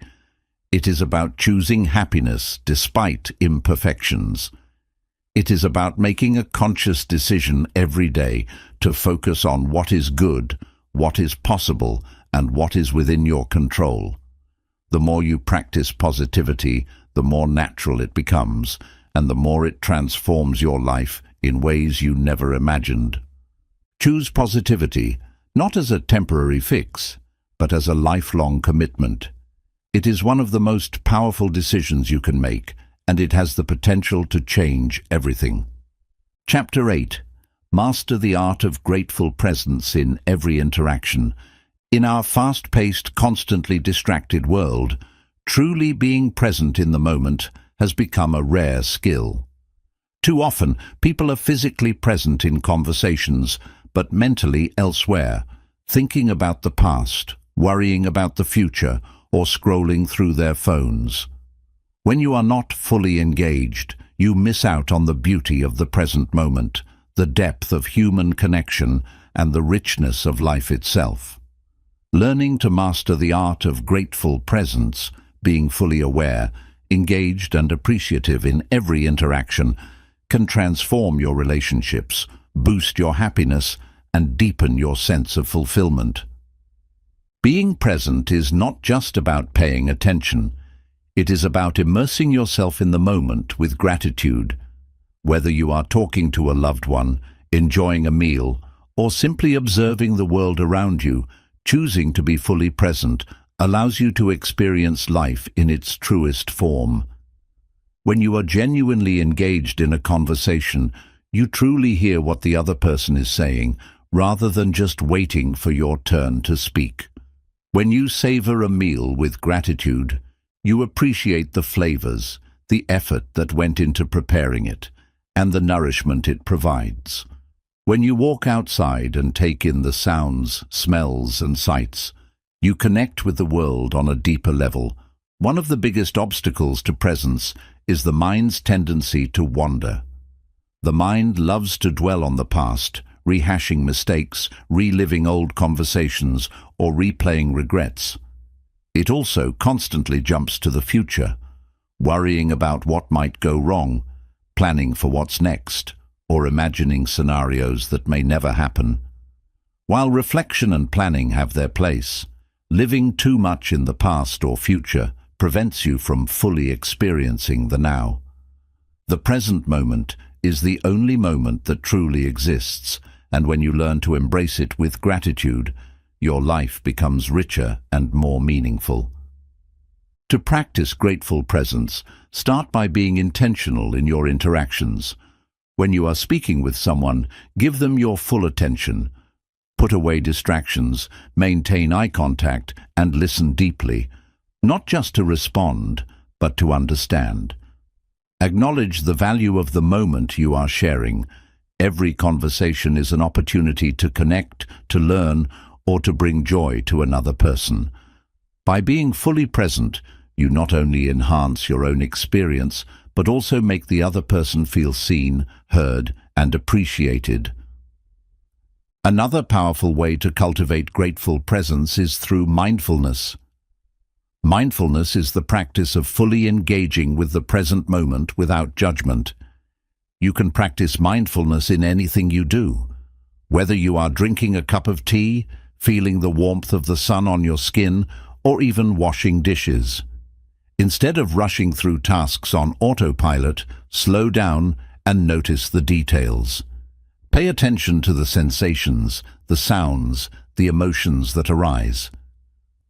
It is about choosing happiness despite imperfections. It is about making a conscious decision every day to focus on what is good, what is possible, and what is within your control. The more you practice positivity, the more natural it becomes, and the more it transforms your life in ways you never imagined. Choose positivity, not as a temporary fix, but as a lifelong commitment. It is one of the most powerful decisions you can make, and it has the potential to change everything. Chapter 8. Master the art of grateful presence in every interaction. In our fast-paced, constantly distracted world, truly being present in the moment has become a rare skill. Too often, people are physically present in conversations, but mentally elsewhere, thinking about the past, worrying about the future, or scrolling through their phones. When you are not fully engaged, you miss out on the beauty of the present moment, the depth of human connection, and the richness of life itself. Learning to master the art of grateful presence, being fully aware, engaged and appreciative in every interaction, can transform your relationships, boost your happiness, and deepen your sense of fulfillment. Being present is not just about paying attention. It is about immersing yourself in the moment with gratitude. Whether you are talking to a loved one, enjoying a meal, or simply observing the world around you, choosing to be fully present allows you to experience life in its truest form. When you are genuinely engaged in a conversation, you truly hear what the other person is saying, rather than just waiting for your turn to speak. When you savor a meal with gratitude, you appreciate the flavors, the effort that went into preparing it, and the nourishment it provides. When you walk outside and take in the sounds, smells, and sights, you connect with the world on a deeper level. One of the biggest obstacles to presence is the mind's tendency to wander. The mind loves to dwell on the past, rehashing mistakes, reliving old conversations, or replaying regrets. It also constantly jumps to the future, worrying about what might go wrong, planning for what's next, or imagining scenarios that may never happen. While reflection and planning have their place, living too much in the past or future prevents you from fully experiencing the now. The present moment is the only moment that truly exists, and when you learn to embrace it with gratitude, your life becomes richer and more meaningful. To practice grateful presence, start by being intentional in your interactions. When you are speaking with someone, give them your full attention. Put away distractions, maintain eye contact, and listen deeply, not just to respond, but to understand. Acknowledge the value of the moment you are sharing. Every conversation is an opportunity to connect, to learn, or to bring joy to another person. By being fully present, you not only enhance your own experience, but also make the other person feel seen, heard, and appreciated. Another powerful way to cultivate grateful presence is through mindfulness. Mindfulness is the practice of fully engaging with the present moment without judgment. You can practice mindfulness in anything you do. Whether you are drinking a cup of tea, feeling the warmth of the sun on your skin, or even washing dishes. Instead of rushing through tasks on autopilot, slow down and notice the details. Pay attention to the sensations, the sounds, the emotions that arise.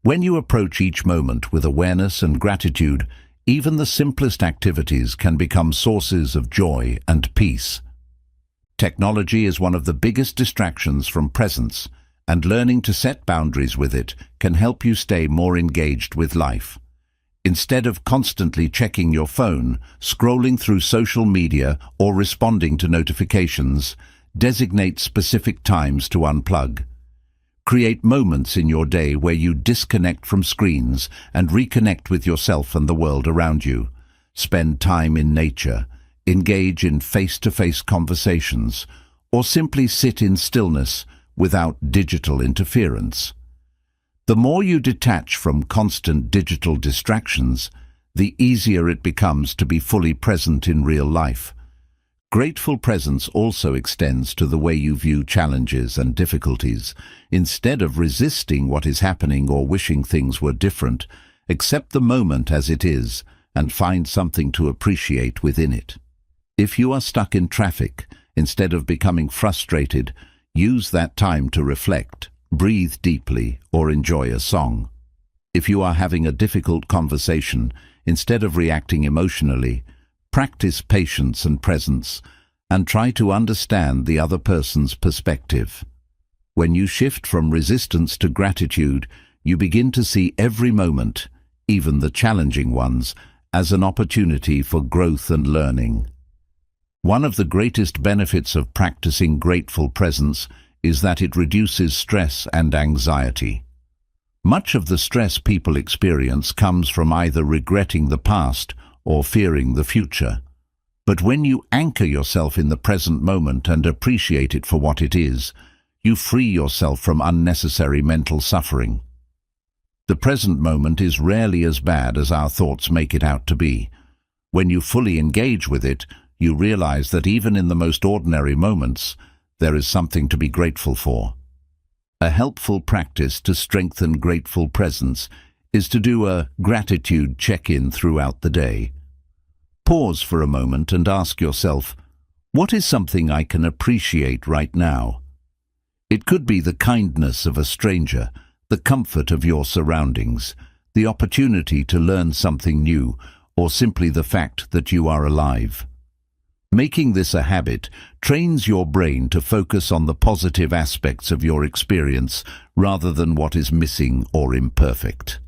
When you approach each moment with awareness and gratitude, even the simplest activities can become sources of joy and peace. Technology is one of the biggest distractions from presence, and learning to set boundaries with it can help you stay more engaged with life. Instead of constantly checking your phone, scrolling through social media, or responding to notifications, designate specific times to unplug. Create moments in your day where you disconnect from screens and reconnect with yourself and the world around you. Spend time in nature, engage in face-to-face conversations, or simply sit in stillness without digital interference. The more you detach from constant digital distractions, the easier it becomes to be fully present in real life. Grateful presence also extends to the way you view challenges and difficulties. Instead of resisting what is happening or wishing things were different, accept the moment as it is and find something to appreciate within it. If you are stuck in traffic, instead of becoming frustrated, use that time to reflect, breathe deeply, or enjoy a song. If you are having a difficult conversation, instead of reacting emotionally, practice patience and presence, and try to understand the other person's perspective. When you shift from resistance to gratitude, you begin to see every moment, even the challenging ones, as an opportunity for growth and learning. One of the greatest benefits of practicing grateful presence is that it reduces stress and anxiety. Much of the stress people experience comes from either regretting the past or fearing the future. But when you anchor yourself in the present moment and appreciate it for what it is, you free yourself from unnecessary mental suffering. The present moment is rarely as bad as our thoughts make it out to be. When you fully engage with it, you realize that even in the most ordinary moments, there is something to be grateful for. A helpful practice to strengthen grateful presence is to do a gratitude check-in throughout the day. Pause for a moment and ask yourself, what is something I can appreciate right now? It could be the kindness of a stranger, the comfort of your surroundings, the opportunity to learn something new, or simply the fact that you are alive. Making this a habit trains your brain to focus on the positive aspects of your experience rather than what is missing or imperfect.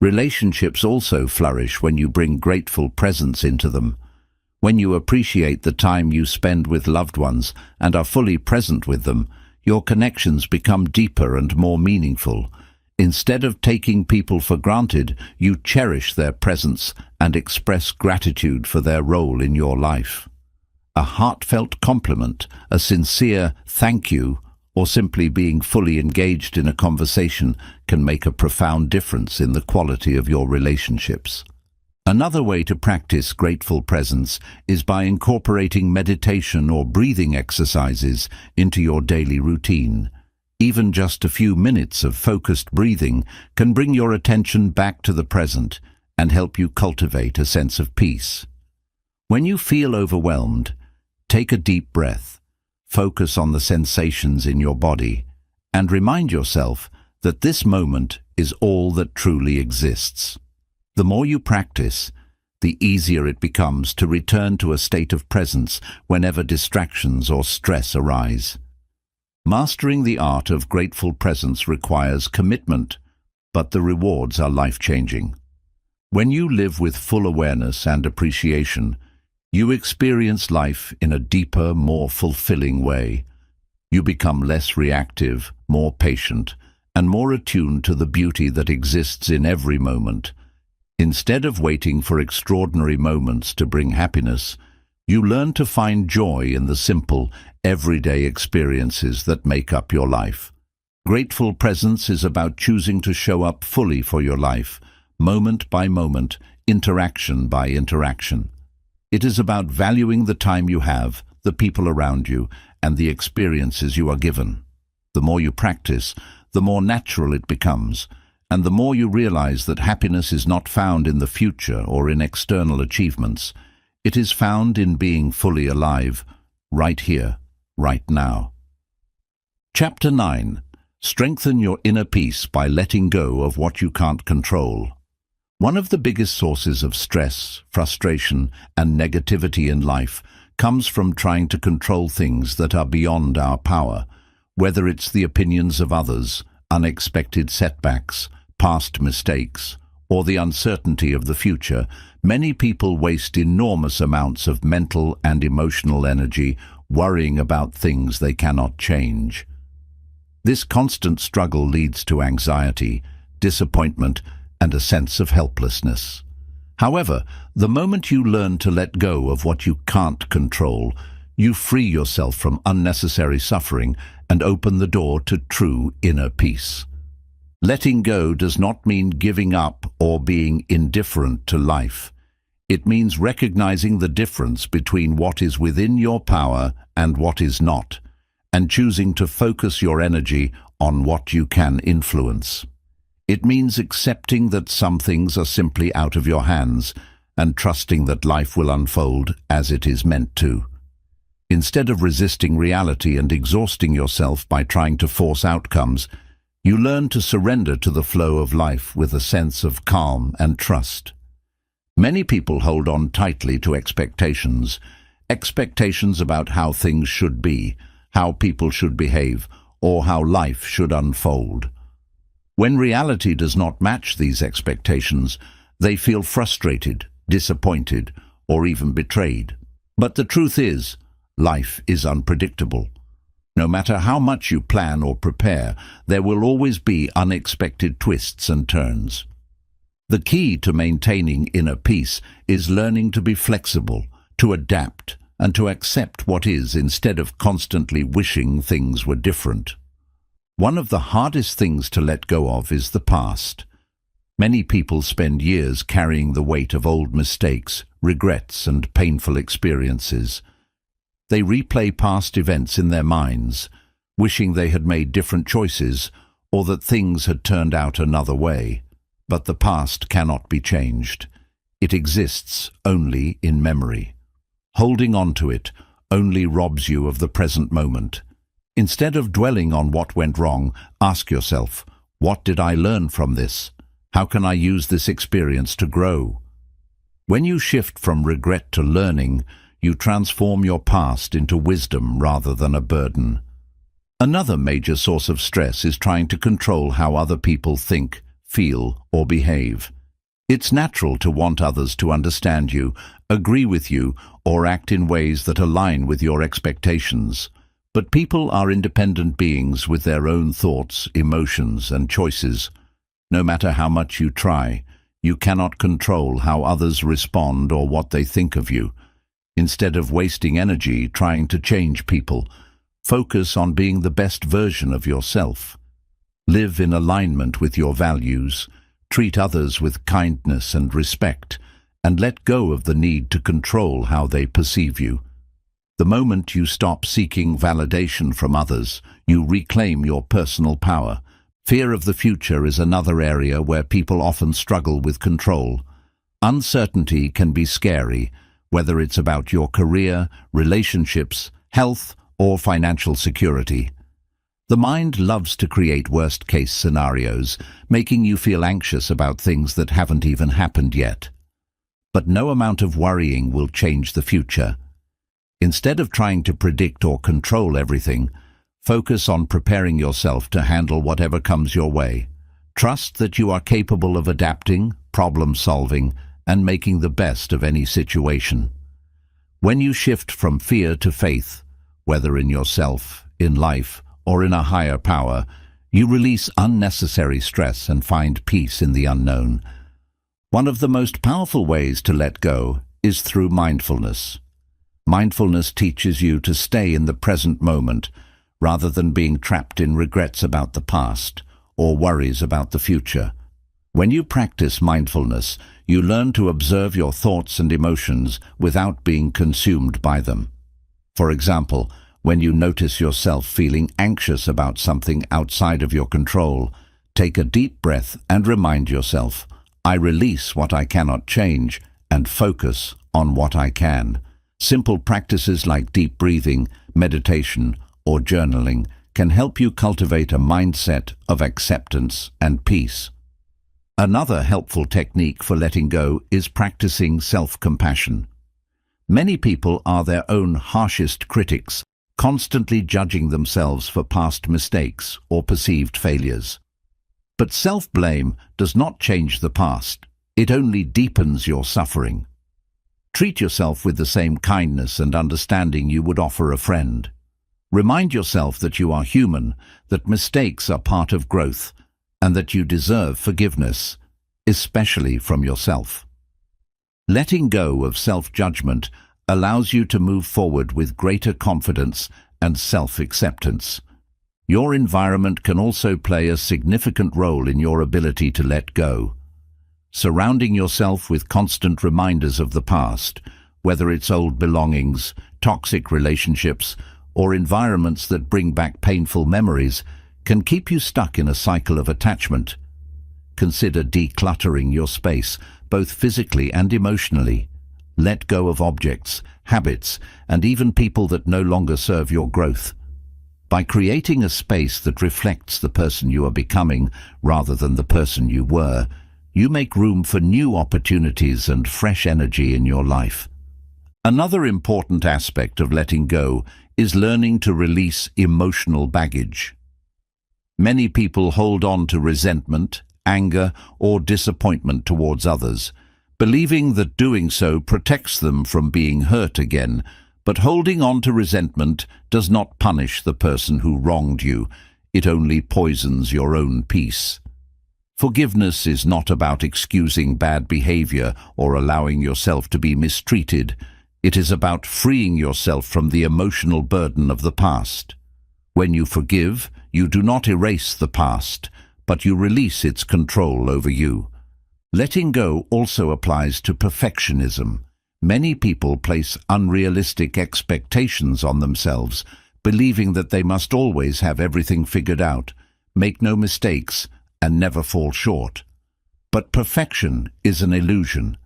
Relationships also flourish when you bring grateful presence into them. When you appreciate the time you spend with loved ones and are fully present with them, your connections become deeper and more meaningful. Instead of taking people for granted, you cherish their presence and express gratitude for their role in your life. A heartfelt compliment, a sincere thank you, or simply being fully engaged in a conversation can make a profound difference in the quality of your relationships. Another way to practice grateful presence is by incorporating meditation or breathing exercises into your daily routine. Even just a few minutes of focused breathing can bring your attention back to the present and help you cultivate a sense of peace. When you feel overwhelmed, take a deep breath, focus on the sensations in your body, and remind yourself that this moment is all that truly exists. The more you practice, the easier it becomes to return to a state of presence whenever distractions or stress arise. Mastering the art of grateful presence requires commitment, but the rewards are life-changing. When you live with full awareness and appreciation, you experience life in a deeper, more fulfilling way. You become less reactive, more patient, and more attuned to the beauty that exists in every moment. Instead of waiting for extraordinary moments to bring happiness, you learn to find joy in the simple, everyday experiences that make up your life. Grateful presence is about choosing to show up fully for your life, moment by moment, interaction by interaction. It is about valuing the time you have, the people around you, and the experiences you are given. The more you practice, the more natural it becomes, and the more you realize that happiness is not found in the future or in external achievements. It is found in being fully alive, right here, right now. Chapter 9. Strengthen your inner peace by letting go of what you can't control. One of the biggest sources of stress, frustration, and negativity in life comes from trying to control things that are beyond our power, whether it's the opinions of others, unexpected setbacks, past mistakes, or the uncertainty of the future. Many people waste enormous amounts of mental and emotional energy worrying about things they cannot change. This constant struggle leads to anxiety, disappointment, and a sense of helplessness. However, the moment you learn to let go of what you can't control, you free yourself from unnecessary suffering and open the door to true inner peace. Letting go does not mean giving up or being indifferent to life. It means recognizing the difference between what is within your power and what is not, and choosing to focus your energy on what you can influence. It means accepting that some things are simply out of your hands and trusting that life will unfold as it is meant to. Instead of resisting reality and exhausting yourself by trying to force outcomes, you learn to surrender to the flow of life with a sense of calm and trust. Many people hold on tightly to expectations about how things should be, how people should behave, or how life should unfold. When reality does not match these expectations, they feel frustrated, disappointed, or even betrayed. But the truth is, life is unpredictable. No matter how much you plan or prepare, there will always be unexpected twists and turns. The key to maintaining inner peace is learning to be flexible, to adapt, and to accept what is instead of constantly wishing things were different. One of the hardest things to let go of is the past. Many people spend years carrying the weight of old mistakes, regrets, and painful experiences. They replay past events in their minds, wishing they had made different choices or that things had turned out another way. But the past cannot be changed. It exists only in memory. Holding on to it only robs you of the present moment. Instead of dwelling on what went wrong, ask yourself, what did I learn from this? How can I use this experience to grow? When you shift from regret to learning, you transform your past into wisdom rather than a burden. Another major source of stress is trying to control how other people think, feel, or behave. It's natural to want others to understand you, agree with you, or act in ways that align with your expectations. But people are independent beings with their own thoughts, emotions, and choices. No matter how much you try, you cannot control how others respond or what they think of you. Instead of wasting energy trying to change people, focus on being the best version of yourself. Live in alignment with your values, treat others with kindness and respect, and let go of the need to control how they perceive you. The moment you stop seeking validation from others, you reclaim your personal power. Fear of the future is another area where people often struggle with control. Uncertainty can be scary, whether it's about your career, relationships, health, or financial security. The mind loves to create worst-case scenarios, making you feel anxious about things that haven't even happened yet. But no amount of worrying will change the future. Instead of trying to predict or control everything, focus on preparing yourself to handle whatever comes your way. Trust that you are capable of adapting, problem-solving, and making the best of any situation. When you shift from fear to faith, whether in yourself, in life, or in a higher power, you release unnecessary stress and find peace in the unknown. One of the most powerful ways to let go is through mindfulness. Mindfulness teaches you to stay in the present moment rather than being trapped in regrets about the past or worries about the future. When you practice mindfulness, you learn to observe your thoughts and emotions without being consumed by them. For example, when you notice yourself feeling anxious about something outside of your control, take a deep breath and remind yourself, I release what I cannot change and focus on what I can. Simple practices like deep breathing, meditation, or journaling can help you cultivate a mindset of acceptance and peace. Another helpful technique for letting go is practicing self-compassion. Many people are their own harshest critics, constantly judging themselves for past mistakes or perceived failures. But self-blame does not change the past. It only deepens your suffering. Treat yourself with the same kindness and understanding you would offer a friend. Remind yourself that you are human, that mistakes are part of growth, and that you deserve forgiveness, especially from yourself. Letting go of self-judgment allows you to move forward with greater confidence and self-acceptance. Your environment can also play a significant role in your ability to let go. Surrounding yourself with constant reminders of the past, whether it's old belongings, toxic relationships, or environments that bring back painful memories, can keep you stuck in a cycle of attachment. Consider decluttering your space, both physically and emotionally. Let go of objects, habits, and even people that no longer serve your growth. By creating a space that reflects the person you are becoming rather than the person you were, you make room for new opportunities and fresh energy in your life. Another important aspect of letting go is learning to release emotional baggage. Many people hold on to resentment, anger, or disappointment towards others, believing that doing so protects them from being hurt again. But holding on to resentment does not punish the person who wronged you. It only poisons your own peace. Forgiveness is not about excusing bad behavior or allowing yourself to be mistreated. It is about freeing yourself from the emotional burden of the past. When you forgive, you do not erase the past, but you release its control over you. Letting go also applies to perfectionism. Many people place unrealistic expectations on themselves, believing that they must always have everything figured out, make no mistakes, and never fall short. But perfection is an illusion.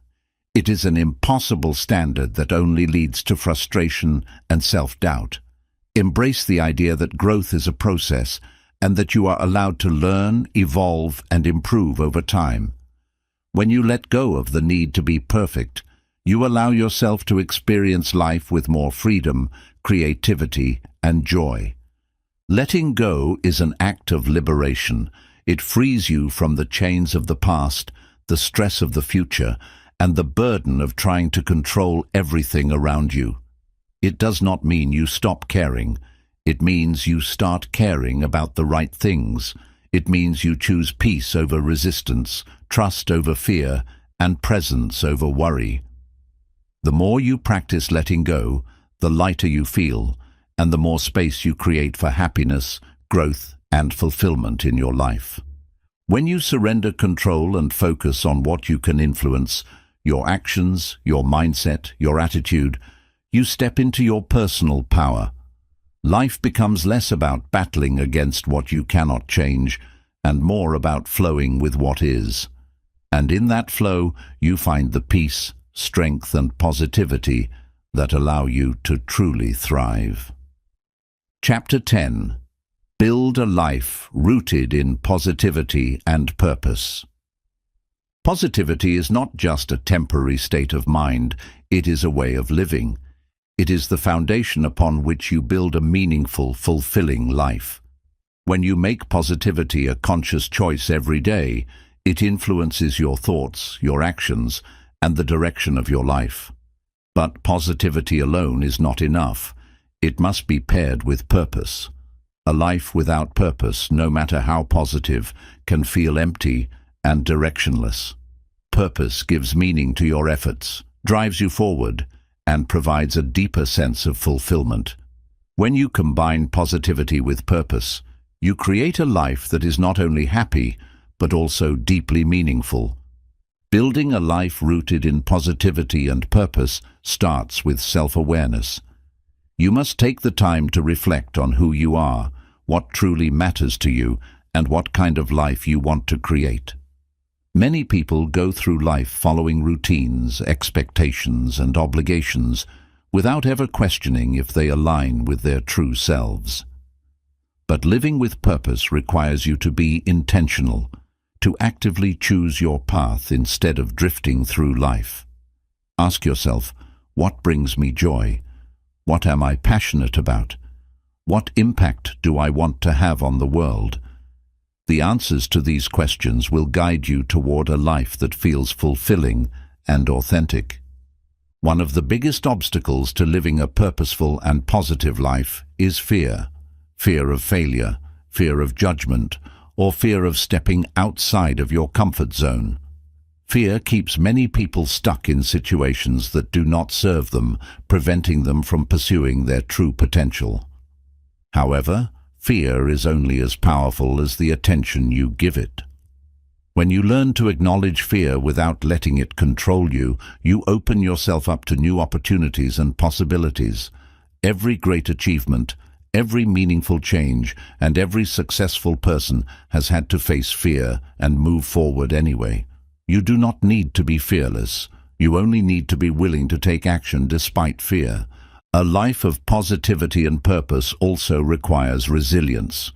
It is an impossible standard that only leads to frustration and self-doubt. Embrace the idea that growth is a process and that you are allowed to learn, evolve, and improve over time. When you let go of the need to be perfect, you allow yourself to experience life with more freedom, creativity, and joy. Letting go is an act of liberation. It frees you from the chains of the past, the stress of the future, and the burden of trying to control everything around you. It does not mean you stop caring. It means you start caring about the right things. It means you choose peace over resistance, trust over fear, and presence over worry. The more you practice letting go, the lighter you feel, and the more space you create for happiness, growth, and fulfillment in your life. When you surrender control and focus on what you can influence, your actions, your mindset, your attitude, you step into your personal power. Life becomes less about battling against what you cannot change and more about flowing with what is. And in that flow, you find the peace, strength, and positivity that allow you to truly thrive. Chapter 10. Build a life rooted in positivity and purpose. Positivity is not just a temporary state of mind, it is a way of living. It is the foundation upon which you build a meaningful, fulfilling life. When you make positivity a conscious choice every day, it influences your thoughts, your actions, and the direction of your life. But positivity alone is not enough. It must be paired with purpose. A life without purpose, no matter how positive, can feel empty and directionless. Purpose gives meaning to your efforts, drives you forward, and provides a deeper sense of fulfillment. When you combine positivity with purpose, you create a life that is not only happy, but also deeply meaningful. Building a life rooted in positivity and purpose starts with self-awareness. You must take the time to reflect on who you are, what truly matters to you, and what kind of life you want to create. Many people go through life following routines, expectations, and obligations without ever questioning if they align with their true selves. But living with purpose requires you to be intentional, to actively choose your path instead of drifting through life. Ask yourself, what brings me joy? What am I passionate about? What impact do I want to have on the world? The answers to these questions will guide you toward a life that feels fulfilling and authentic. One of the biggest obstacles to living a purposeful and positive life is fear. Fear of failure, fear of judgment, or fear of stepping outside of your comfort zone. Fear keeps many people stuck in situations that do not serve them, preventing them from pursuing their true potential. However, fear is only as powerful as the attention you give it. When you learn to acknowledge fear without letting it control you, you open yourself up to new opportunities and possibilities. Every great achievement, every meaningful change, and every successful person has had to face fear and move forward anyway. You do not need to be fearless. You only need to be willing to take action despite fear. A life of positivity and purpose also requires resilience.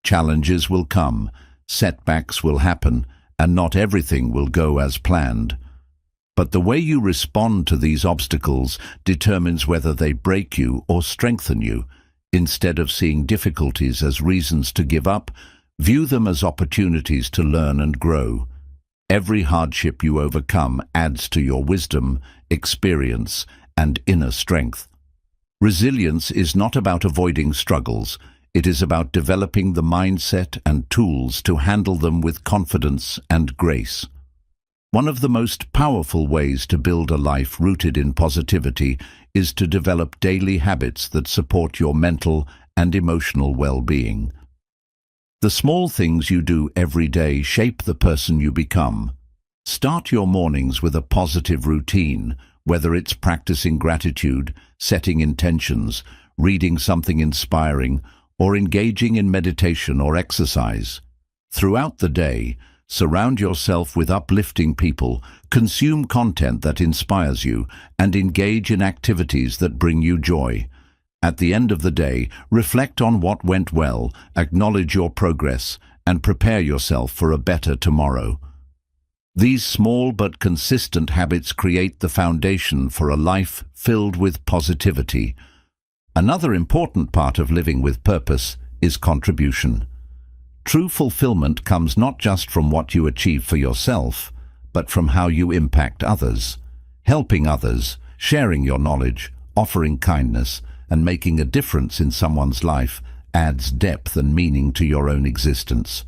Challenges will come, setbacks will happen, and not everything will go as planned. But the way you respond to these obstacles determines whether they break you or strengthen you. Instead of seeing difficulties as reasons to give up, view them as opportunities to learn and grow. Every hardship you overcome adds to your wisdom, experience, and inner strength. Resilience is not about avoiding struggles. It is about developing the mindset and tools to handle them with confidence and grace. One of the most powerful ways to build a life rooted in positivity is to develop daily habits that support your mental and emotional well-being. The small things you do every day shape the person you become. Start your mornings with a positive routine, whether it's practicing gratitude, setting intentions, reading something inspiring, or engaging in meditation or exercise. Throughout the day, surround yourself with uplifting people, consume content that inspires you, and engage in activities that bring you joy. At the end of the day, reflect on what went well, acknowledge your progress, and prepare yourself for a better tomorrow. These small but consistent habits create the foundation for a life filled with positivity. Another important part of living with purpose is contribution. True fulfillment comes not just from what you achieve for yourself, but from how you impact others. Helping others, sharing your knowledge, offering kindness, and making a difference in someone's life adds depth and meaning to your own existence.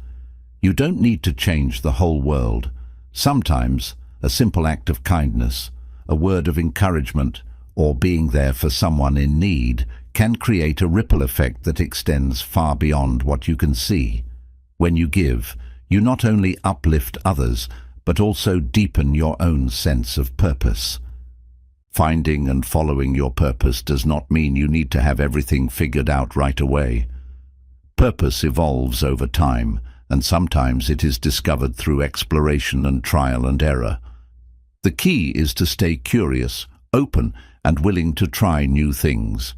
You don't need to change the whole world. Sometimes, a simple act of kindness, a word of encouragement, or being there for someone in need can create a ripple effect that extends far beyond what you can see. When you give, you not only uplift others, but also deepen your own sense of purpose. Finding and following your purpose does not mean you need to have everything figured out right away. Purpose evolves over time, and sometimes it is discovered through exploration and trial and error. The key is to stay curious, open, and willing to try new things.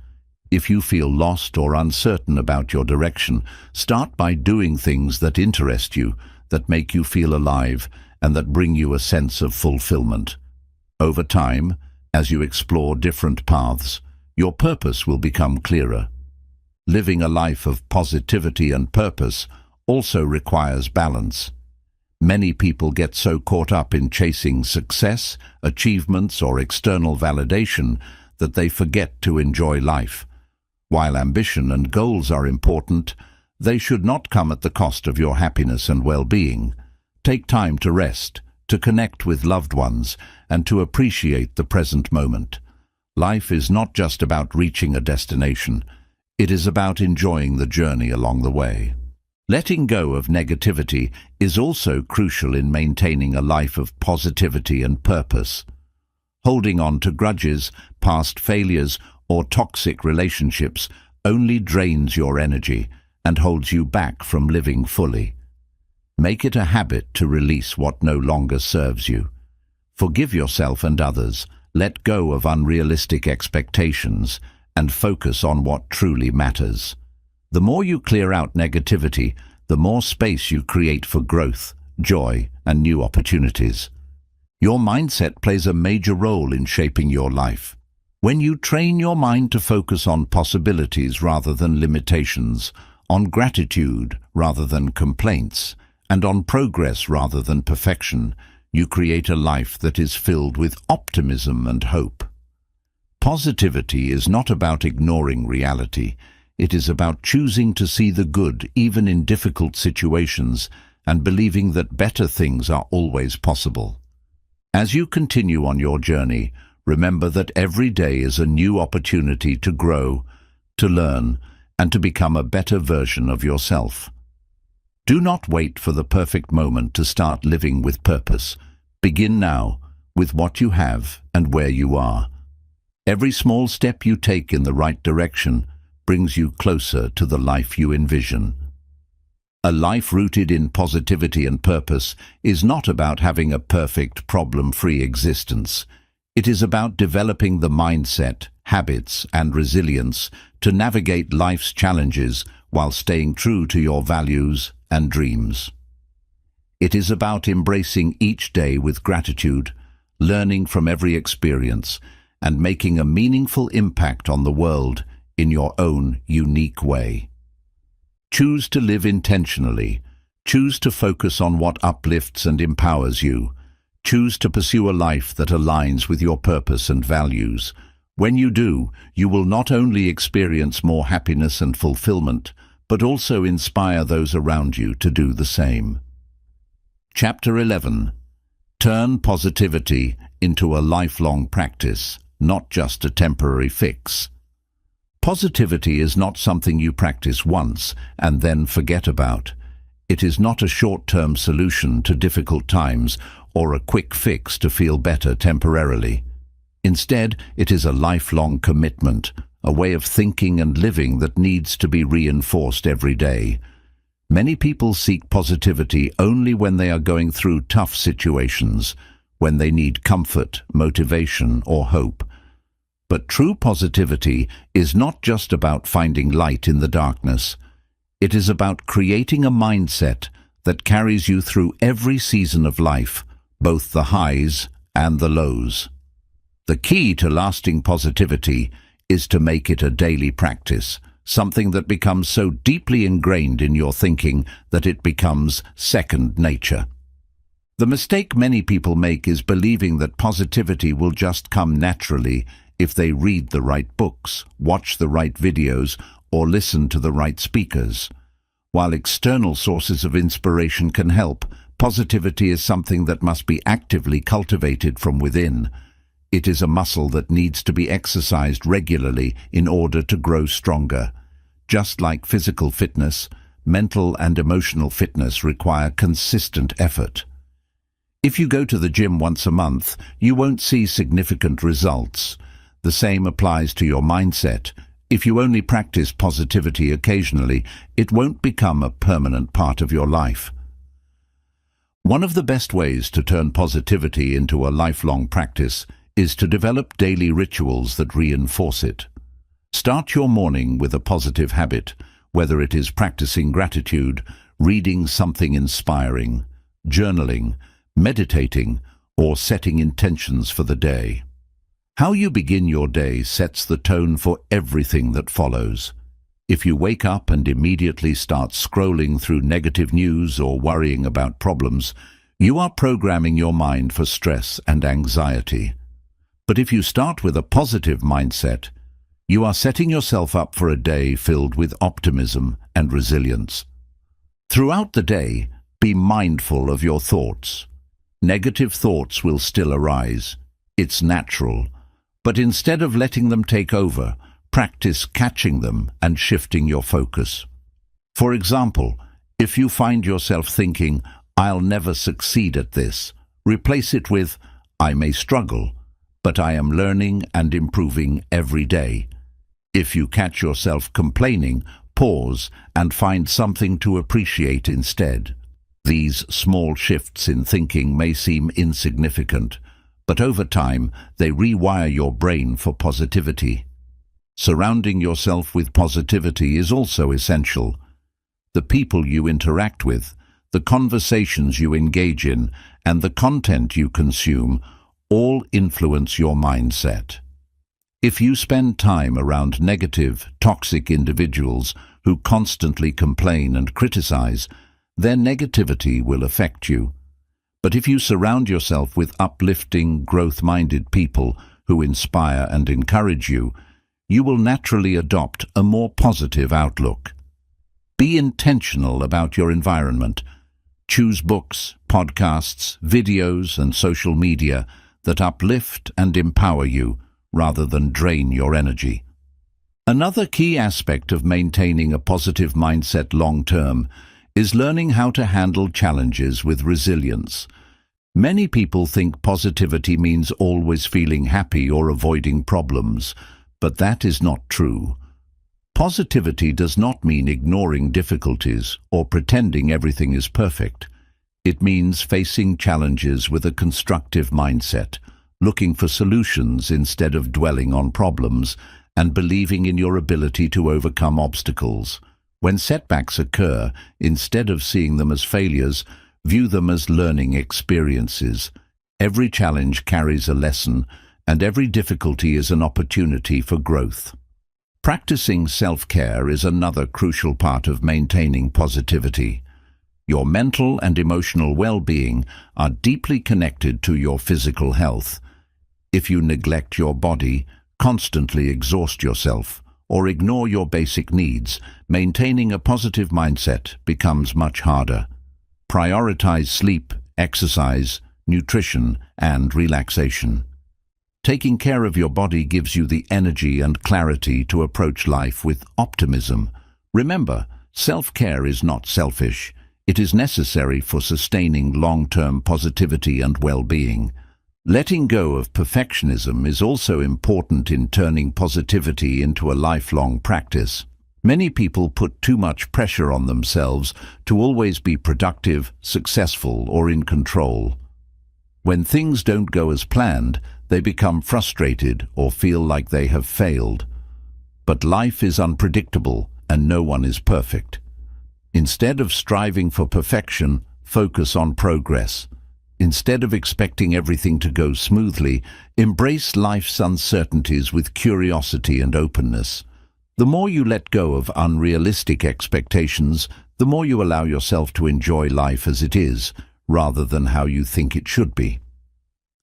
If you feel lost or uncertain about your direction, start by doing things that interest you, that make you feel alive, and that bring you a sense of fulfillment. Over time, as you explore different paths, your purpose will become clearer. Living a life of positivity and purpose also requires balance. Many people get so caught up in chasing success, achievements, or external validation that they forget to enjoy life. While ambition and goals are important, they should not come at the cost of your happiness and well-being. Take time to rest, to connect with loved ones, and to appreciate the present moment. Life is not just about reaching a destination. It is about enjoying the journey along the way. Letting go of negativity is also crucial in maintaining a life of positivity and purpose. Holding on to grudges, past failures, or toxic relationships only drains your energy and holds you back from living fully. Make it a habit to release what no longer serves you. Forgive yourself and others, let go of unrealistic expectations, and focus on what truly matters. The more you clear out negativity, the more space you create for growth, joy, and new opportunities. Your mindset plays a major role in shaping your life. When you train your mind to focus on possibilities rather than limitations, on gratitude rather than complaints, and on progress rather than perfection, you create a life that is filled with optimism and hope. Positivity is not about ignoring reality. It is about choosing to see the good even in difficult situations and believing that better things are always possible. As you continue on your journey, remember that every day is a new opportunity to grow, to learn, and to become a better version of yourself. Do not wait for the perfect moment to start living with purpose. Begin now, with what you have and where you are. Every small step you take in the right direction brings you closer to the life you envision. A life rooted in positivity and purpose is not about having a perfect, problem-free existence. It is about developing the mindset, habits, and resilience to navigate life's challenges while staying true to your values and dreams. It is about embracing each day with gratitude, learning from every experience, and making a meaningful impact on the world in your own unique way. Choose to live intentionally. Choose to focus on what uplifts and empowers you. Choose to pursue a life that aligns with your purpose and values. When you do, you will not only experience more happiness and fulfillment, but also inspire those around you to do the same. Chapter 11. Turn positivity into a lifelong practice, not just a temporary fix. Positivity is not something you practice once and then forget about. It is not a short-term solution to difficult times or a quick fix to feel better temporarily. Instead, it is a lifelong commitment, a way of thinking and living that needs to be reinforced every day. Many people seek positivity only when they are going through tough situations, when they need comfort, motivation, or hope. But true positivity is not just about finding light in the darkness. It is about creating a mindset that carries you through every season of life, both the highs and the lows. The key to lasting positivity is to make it a daily practice, something that becomes so deeply ingrained in your thinking that it becomes second nature. The mistake many people make is believing that positivity will just come naturally if they read the right books, watch the right videos, or listen to the right speakers. While external sources of inspiration can help, positivity is something that must be actively cultivated from within. It is a muscle that needs to be exercised regularly in order to grow stronger. Just like physical fitness, mental and emotional fitness require consistent effort. If you go to the gym once a month, you won't see significant results. The same applies to your mindset. If you only practice positivity occasionally, it won't become a permanent part of your life. One of the best ways to turn positivity into a lifelong practice is to develop daily rituals that reinforce it. Start your morning with a positive habit, whether it is practicing gratitude, reading something inspiring, journaling, meditating, or setting intentions for the day. How you begin your day sets the tone for everything that follows. If you wake up and immediately start scrolling through negative news or worrying about problems, you are programming your mind for stress and anxiety. But if you start with a positive mindset, you are setting yourself up for a day filled with optimism and resilience. Throughout the day, be mindful of your thoughts. Negative thoughts will still arise. It's natural. But instead of letting them take over, practice catching them and shifting your focus. For example, if you find yourself thinking, "I'll never succeed at this," replace it with, "I may struggle, but I am learning and improving every day." If you catch yourself complaining, pause and find something to appreciate instead. These small shifts in thinking may seem insignificant, but over time they rewire your brain for positivity. Surrounding yourself with positivity is also essential. The people you interact with, the conversations you engage in, and the content you consume all influence your mindset. If you spend time around negative, toxic individuals who constantly complain and criticize, their negativity will affect you. But if you surround yourself with uplifting, growth-minded people who inspire and encourage you, you will naturally adopt a more positive outlook. Be intentional about your environment. Choose books, podcasts, videos, and social media that uplift and empower you rather than drain your energy. Another key aspect of maintaining a positive mindset long-term is learning how to handle challenges with resilience. Many people think positivity means always feeling happy or avoiding problems, but that is not true. Positivity does not mean ignoring difficulties or pretending everything is perfect. It means facing challenges with a constructive mindset, looking for solutions instead of dwelling on problems, and believing in your ability to overcome obstacles. When setbacks occur, instead of seeing them as failures, view them as learning experiences. Every challenge carries a lesson, and every difficulty is an opportunity for growth. Practicing self-care is another crucial part of maintaining positivity. Your mental and emotional well-being are deeply connected to your physical health. If you neglect your body, constantly exhaust yourself, or ignore your basic needs, maintaining a positive mindset becomes much harder. Prioritize sleep, exercise, nutrition, and relaxation. Taking care of your body gives you the energy and clarity to approach life with optimism. Remember, self-care is not selfish. It is necessary for sustaining long-term positivity and well-being. Letting go of perfectionism is also important in turning positivity into a lifelong practice. Many people put too much pressure on themselves to always be productive, successful, or in control. When things don't go as planned, they become frustrated or feel like they have failed. But life is unpredictable and no one is perfect. Instead of striving for perfection, focus on progress. Instead of expecting everything to go smoothly, embrace life's uncertainties with curiosity and openness. The more you let go of unrealistic expectations, the more you allow yourself to enjoy life as it is, rather than how you think it should be.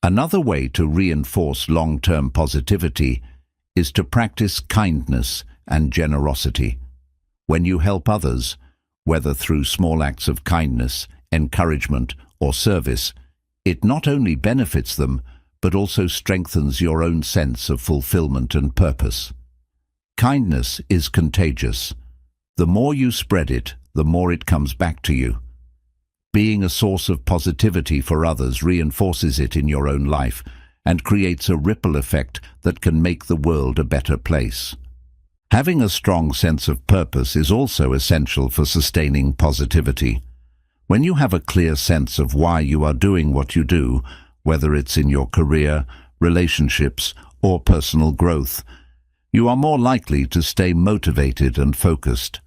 Another way to reinforce long-term positivity is to practice kindness and generosity. When you help others, whether through small acts of kindness, encouragement, or service, it not only benefits them, but also strengthens your own sense of fulfillment and purpose. Kindness is contagious. The more you spread it, the more it comes back to you. Being a source of positivity for others reinforces it in your own life and creates a ripple effect that can make the world a better place. Having a strong sense of purpose is also essential for sustaining positivity. When you have a clear sense of why you are doing what you do, whether it's in your career, relationships, or personal growth, you are more likely to stay motivated and focused.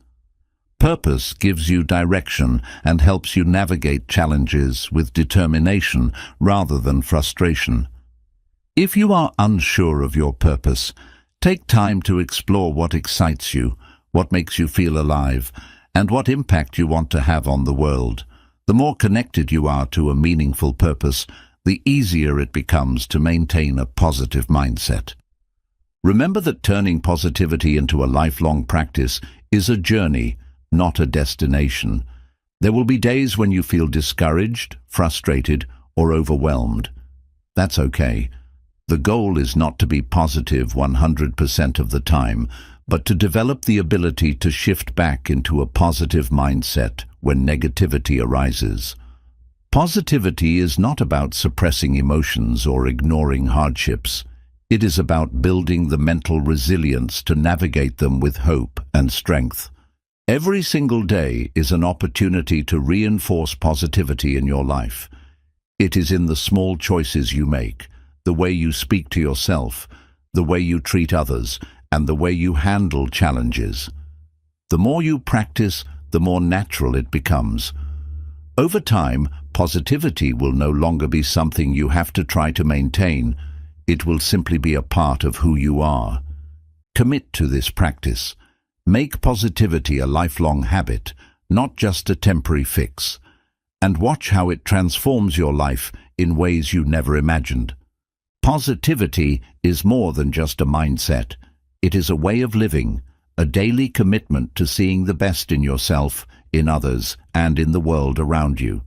Purpose gives you direction and helps you navigate challenges with determination rather than frustration. If you are unsure of your purpose, take time to explore what excites you, what makes you feel alive, and what impact you want to have on the world. The more connected you are to a meaningful purpose, the easier it becomes to maintain a positive mindset. Remember that turning positivity into a lifelong practice is a journey, not a destination. There will be days when you feel discouraged, frustrated, or overwhelmed. That's okay. The goal is not to be positive 100% of the time, but to develop the ability to shift back into a positive mindset when negativity arises. Positivity is not about suppressing emotions or ignoring hardships. It is about building the mental resilience to navigate them with hope and strength. Every single day is an opportunity to reinforce positivity in your life. It is in the small choices you make, the way you speak to yourself, the way you treat others, and the way you handle challenges. The more you practice, the more natural it becomes. Over time, positivity will no longer be something you have to try to maintain. It will simply be a part of who you are. Commit to this practice. Make positivity a lifelong habit, not just a temporary fix. And watch how it transforms your life in ways you never imagined. Positivity is more than just a mindset. It is a way of living, a daily commitment to seeing the best in yourself, in others, and in the world around you.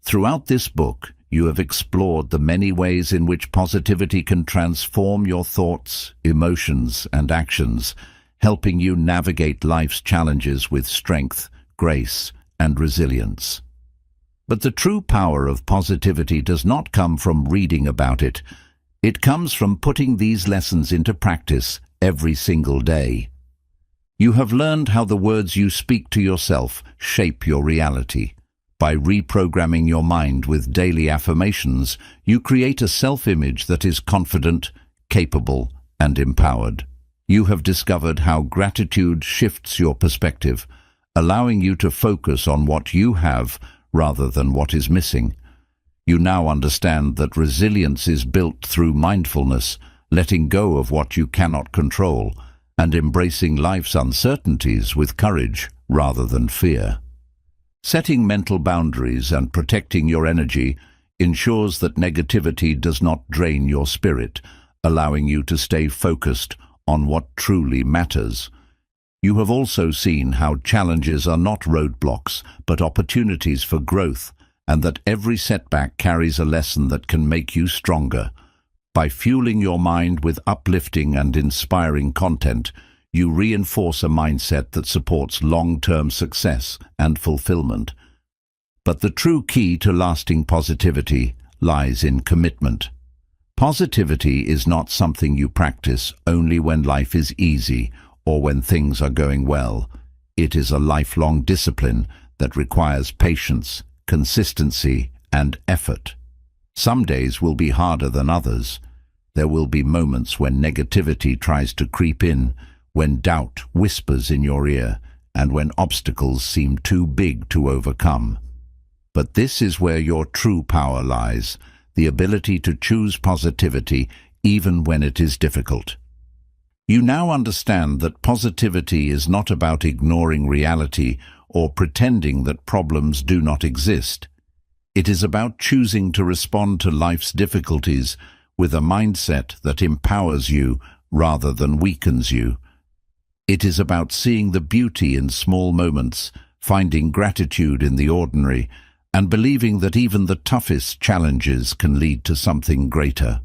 Throughout this book, you have explored the many ways in which positivity can transform your thoughts, emotions, and actions, helping you navigate life's challenges with strength, grace, and resilience. But the true power of positivity does not come from reading about it. It comes from putting these lessons into practice every single day. You have learned how the words you speak to yourself shape your reality. By reprogramming your mind with daily affirmations, you create a self-image that is confident, capable, and empowered. You have discovered how gratitude shifts your perspective, allowing you to focus on what you have rather than what is missing. You now understand that resilience is built through mindfulness, letting go of what you cannot control, and embracing life's uncertainties with courage rather than fear. Setting mental boundaries and protecting your energy ensures that negativity does not drain your spirit, allowing you to stay focused on what truly matters. You have also seen how challenges are not roadblocks, but opportunities for growth, and that every setback carries a lesson that can make you stronger. By fueling your mind with uplifting and inspiring content, you reinforce a mindset that supports long-term success and fulfillment. But the true key to lasting positivity lies in commitment. Positivity is not something you practice only when life is easy or when things are going well. It is a lifelong discipline that requires patience, consistency, and effort. Some days will be harder than others. There will be moments when negativity tries to creep in, when doubt whispers in your ear, and when obstacles seem too big to overcome. But this is where your true power lies, the ability to choose positivity even when it is difficult. You now understand that positivity is not about ignoring reality or pretending that problems do not exist. It is about choosing to respond to life's difficulties with a mindset that empowers you rather than weakens you. It is about seeing the beauty in small moments, finding gratitude in the ordinary, and believing that even the toughest challenges can lead to something greater.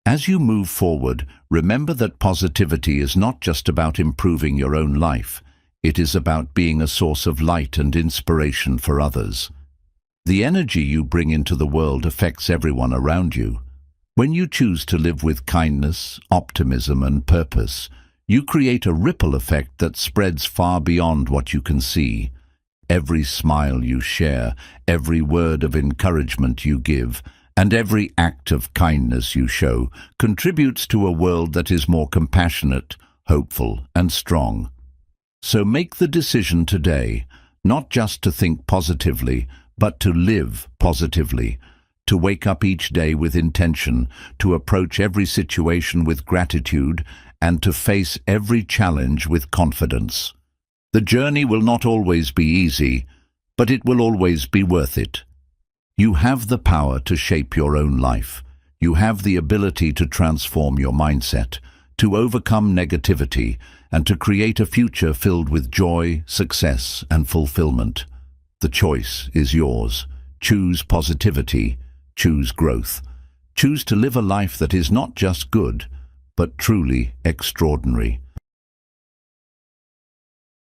As you move forward, remember that positivity is not just about improving your own life. It is about being a source of light and inspiration for others. The energy you bring into the world affects everyone around you. When you choose to live with kindness, optimism, and purpose, you create a ripple effect that spreads far beyond what you can see. Every smile you share, every word of encouragement you give, and every act of kindness you show contributes to a world that is more compassionate, hopeful, and strong. So make the decision today, not just to think positively, but to live positively, to wake up each day with intention, to approach every situation with gratitude, and to face every challenge with confidence. The journey will not always be easy, but it will always be worth it. You have the power to shape your own life. You have the ability to transform your mindset, to overcome negativity, and to create a future filled with joy, success, and fulfillment. The choice is yours. Choose positivity. Choose growth. Choose to live a life that is not just good, but truly extraordinary.